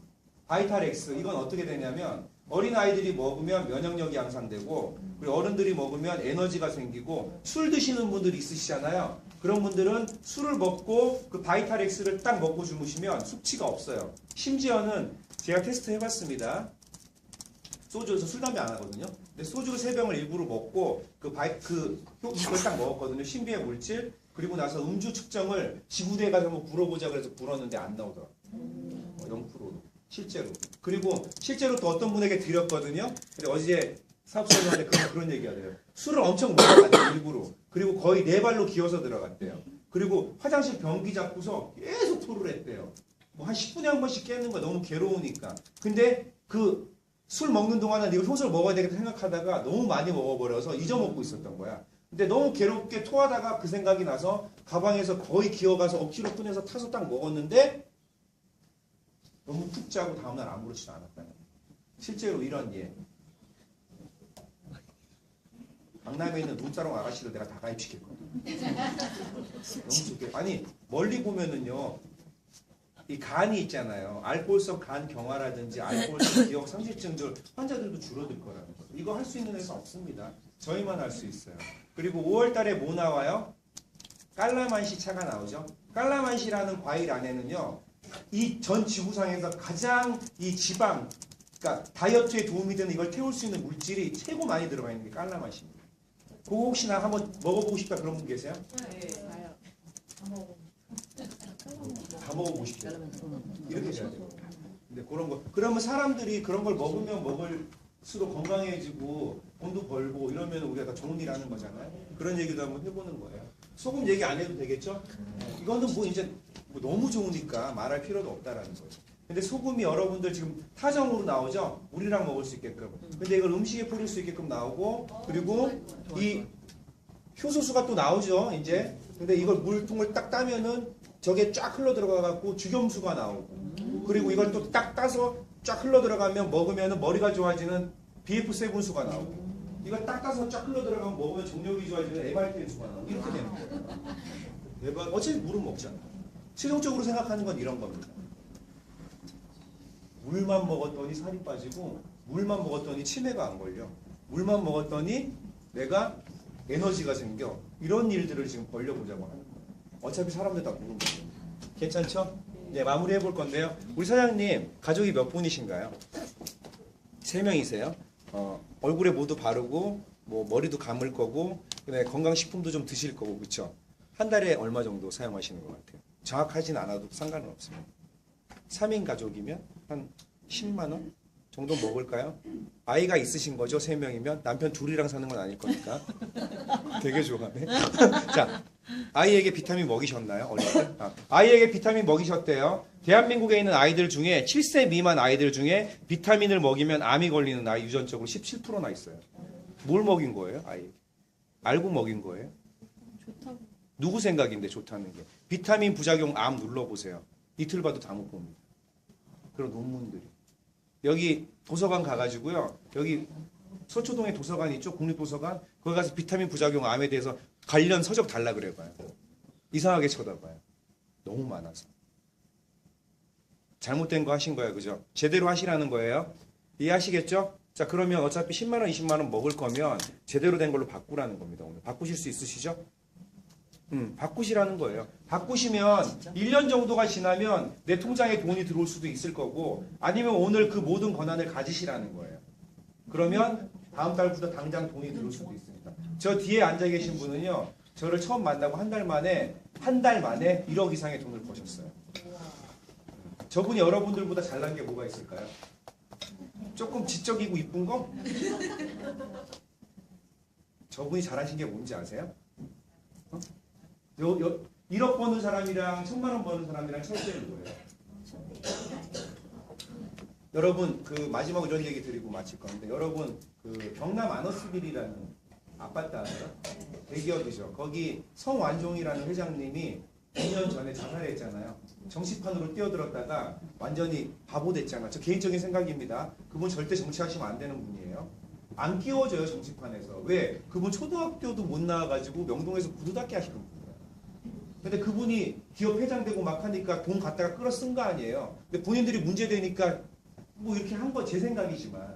바이탈 X. 이건 어떻게 되냐면 어린아이들이 먹으면 면역력이 향상되고 그리고 어른들이 먹으면 에너지가 생기고 술 드시는 분들 있으시잖아요. 그런 분들은 술을 먹고 그 바이탈 X를 딱 먹고 주무시면 숙취가 없어요. 심지어는 제가 테스트 해봤습니다. 소주에서 술, 담배 안 하거든요. 근데 소주 3병을 일부러 먹고 이걸 딱 먹었거든요. 신비의 물질. 그리고 나서 음주 측정을 지구대에 가서 한번 불어보자 그래서 불었는데 안 나오더라고요. 0%로. 실제로. 그리고 실제로 또 어떤 분에게 드렸거든요. 근데 어제 사업자님한테 그런 얘기가 돼요. 술을 엄청 먹어갔대요. 일부러. 그리고 거의 4발로 기어서 들어갔대요. 그리고 화장실 변기 잡고서 계속 토를 했대요. 뭐 한 10분에 한 번씩 깨는 거 너무 괴로우니까. 근데 그 술 먹는 동안은 이거 효소를 먹어야 되겠다 생각하다가 너무 많이 먹어버려서 잊어먹고 있었던 거야. 근데 너무 괴롭게 토하다가 그 생각이 나서 가방에서 거의 기어가서 억지로 꺼내서 타서 딱 먹었는데 너무 푹 자고 다음날 아무렇지도 않았다는 거야. 실제로 이런 예. 강남에 있는 눈사롱 아가씨를 내가 다 가입시켰거든. 너무 좋게. 아니 멀리 보면은요. 이 간이 있잖아요. 알코올성 간 경화라든지 알코올성 기억 상실증들 환자들도 줄어들 거라는 거예요. 이거 할 수 있는 데서 없습니다. 저희만 할 수 있어요. 그리고 5월 달에 뭐 나와요? 깔라만시 차가 나오죠. 깔라만시라는 과일 안에는요. 이 전 지구상에서 가장 이 지방, 그러니까 다이어트에 도움이 되는 이걸 태울 수 있는 물질이 최고 많이 들어가 있는 게 깔라만시입니다. 그거 혹시나 한번 먹어보고 싶다 그런 분 계세요? 다 먹어보고 싶대요. 이렇게 해야 돼요. 근데 그런 거 그러면 사람들이 그런 걸 먹으면 먹을수록 건강해지고 돈도 벌고 이러면 우리가 다 좋은 일 하는 거잖아요. 그런 얘기도 한번 해보는 거예요. 소금 얘기 안 해도 되겠죠? 이거는 뭐 이제 뭐 너무 좋으니까 말할 필요도 없다라는 거예요. 근데 소금이 여러분들 지금 타정으로 나오죠? 물이랑 먹을 수 있게끔. 근데 이걸 음식에 뿌릴 수 있게끔 나오고 그리고 이 효소수가 또 나오죠, 이제. 근데 이걸 물통을 딱 따면은 저게 쫙 흘러 들어가 갖고 죽염수가 나오고. 그리고 이걸 또 딱 따서 쫙 흘러 들어가면 먹으면 머리가 좋아지는 BF7수가 나오고. 이걸 딱 따서 쫙 흘러 들어가면 먹으면 정력이 좋아지는 MRT수가 나오고. 이렇게 되는 거예요. 대박. 어차피 물은 먹잖아. 실용적으로 생각하는 건 이런 겁니다. 물만 먹었더니 살이 빠지고 물만 먹었더니 치매가 안 걸려. 물만 먹었더니 내가 에너지가 생겨. 이런 일들을 지금 벌려보자고 하는 거예요. 어차피 사람들 다 모르는 거예요. 괜찮죠? 이제 마무리 해볼 건데요. 우리 사장님 가족이 몇 분이신가요? 3명이세요. 얼굴에 모두 바르고 뭐 머리도 감을 거고 그다음에 건강식품도 좀 드실 거고 그렇죠? 한 달에 얼마 정도 사용하시는 것 같아요? 정확하진 않아도 상관은 없습니다. 3인 가족이면 한 10만 원 정도 먹을까요? 아이가 있으신 거죠? 3명이면? 남편 둘이랑 사는 건 아닐 거니까. 되게 좋아하네. 자, 아이에게 비타민 먹이셨나요? 어릴 때? 아이에게 비타민 먹이셨대요. 대한민국에 있는 아이들 중에 7세 미만 아이들 중에 비타민을 먹이면 암이 걸리는 아이 유전적으로 17%나 있어요. 뭘 먹인 거예요? 아이에게? 알고 먹인 거예요? 좋다고. 누구 생각인데 좋다는 게? 비타민 부작용 암 눌러보세요. 이틀 봐도 다 못 봅니다. 그런 논문들이. 여기 도서관 가가지고요. 여기 서초동에 도서관 있죠? 국립도서관. 거기 가서 비타민 부작용 암에 대해서 관련 서적 달라 그래봐요. 이상하게 쳐다봐요. 너무 많아서. 잘못된 거 하신 거예요. 그죠? 제대로 하시라는 거예요. 이해하시겠죠? 자, 그러면 어차피 10만 원, 20만 원 먹을 거면 제대로 된 걸로 바꾸라는 겁니다. 오늘 바꾸실 수 있으시죠? 바꾸시라는 거예요. 바꾸시면 1년 정도가 지나면 내 통장에 돈이 들어올 수도 있을 거고 아니면 오늘 그 모든 권한을 가지시라는 거예요. 그러면 다음 달부터 당장 돈이 들어올 수도 있습니다. 저 뒤에 앉아 계신 분은요. 저를 처음 만나고 한 달 만에 1억 이상의 돈을 버셨어요. 저분이 여러분들보다 잘난 게 뭐가 있을까요? 조금 지적이고 이쁜 거? 저분이 잘하신 게 뭔지 아세요? 1억 버는 사람이랑 1000만 원 버는 사람이랑 차이점이 뭐예요? 여러분 그 마지막으로 이런 얘기 드리고 마칠 건데 여러분 그 경남 아너스빌이라는 아파트 알아요? 대기업이죠. 거기 성완종이라는 회장님이 2년 전에 자살했잖아요. 정치판으로 뛰어들었다가 완전히 바보 됐잖아. 저 개인적인 생각입니다. 그분 절대 정치하시면 안 되는 분이에요. 안 끼워져요, 정치판에서. 왜? 그분 초등학교도 못 나와가지고 명동에서 구두 닦기 하시는 분이에요. 근데 그분이 기업 회장되고 막 하니까 돈 갖다가 끌어 쓴 거 아니에요. 근데 본인들이 문제되니까 뭐 이렇게 한 거 제 생각이지만.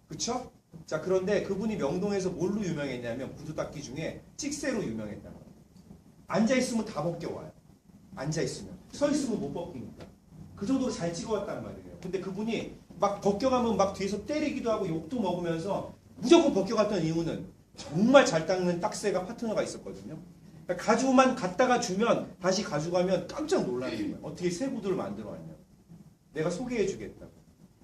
그쵸? 자, 그런데 그분이 명동에서 뭘로 유명했냐면 구두 닦기 중에 찍새로 유명했다는 거예요. 앉아있으면 다 벗겨와요. 앉아있으면. 서있으면 못 벗기니까. 그 정도로 잘 찍어왔단 말이에요. 근데 그분이 막 벗겨가면 막 뒤에서 때리기도 하고 욕도 먹으면서 무조건 벗겨갔던 이유는 정말 잘 닦는 딱새가 파트너가 있었거든요. 그러니까 가죽만 갖다가 주면 다시 가져가면 깜짝 놀라는 거예요. 어떻게 새 구두를 만들어 왔냐. 내가 소개해 주겠다고.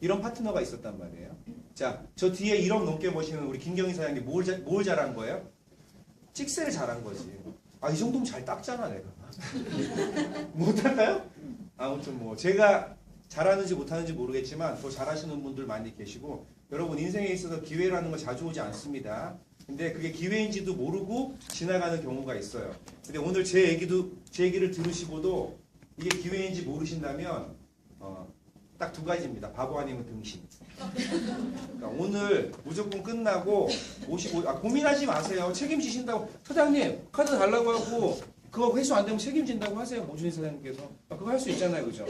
이런 파트너가 있었단 말이에요. 자, 저 뒤에 1억 넘게 버시는 우리 김경희 사장님 뭘 잘한 거예요? 찍새를 잘한 거지. 아, 이 정도면 잘 닦잖아, 내가. 못할까요? 아무튼 뭐 제가 잘하는지 못하는지 모르겠지만 더 잘하시는 분들 많이 계시고, 여러분 인생에 있어서 기회라는 거 자주 오지 않습니다. 근데 그게 기회인지도 모르고 지나가는 경우가 있어요. 근데 오늘 제 얘기를 들으시고도 이게 기회인지 모르신다면 딱 두 가지입니다. 바보 아니면 등신. 그러니까 오늘 무조건 끝나고 고민하지 마세요. 책임지신다고. 사장님 카드 달라고 하고 그거 회수 안 되면 책임진다고 하세요. 모준희 사장님께서. 그거 할 수 있잖아요. 그죠?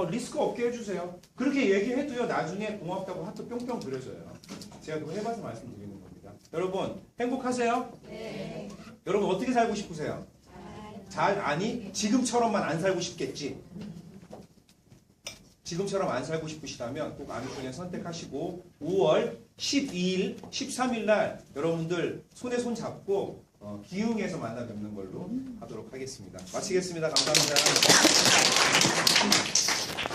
리스크 없게 해주세요. 그렇게 얘기해도요. 나중에 고맙다고 하트 뿅뿅 그려져요. 제가 그거 해봐서 말씀드리는 겁니다. 여러분 행복하세요? 네. 여러분 어떻게 살고 싶으세요? 아니 지금처럼만 안 살고 싶겠지. 지금처럼 안 살고 싶으시다면 꼭 아미존에 선택하시고 5월 12일, 13일 날 여러분들 손에 손 잡고 기흥에서 만나 뵙는 걸로 하도록 하겠습니다. 마치겠습니다. 감사합니다.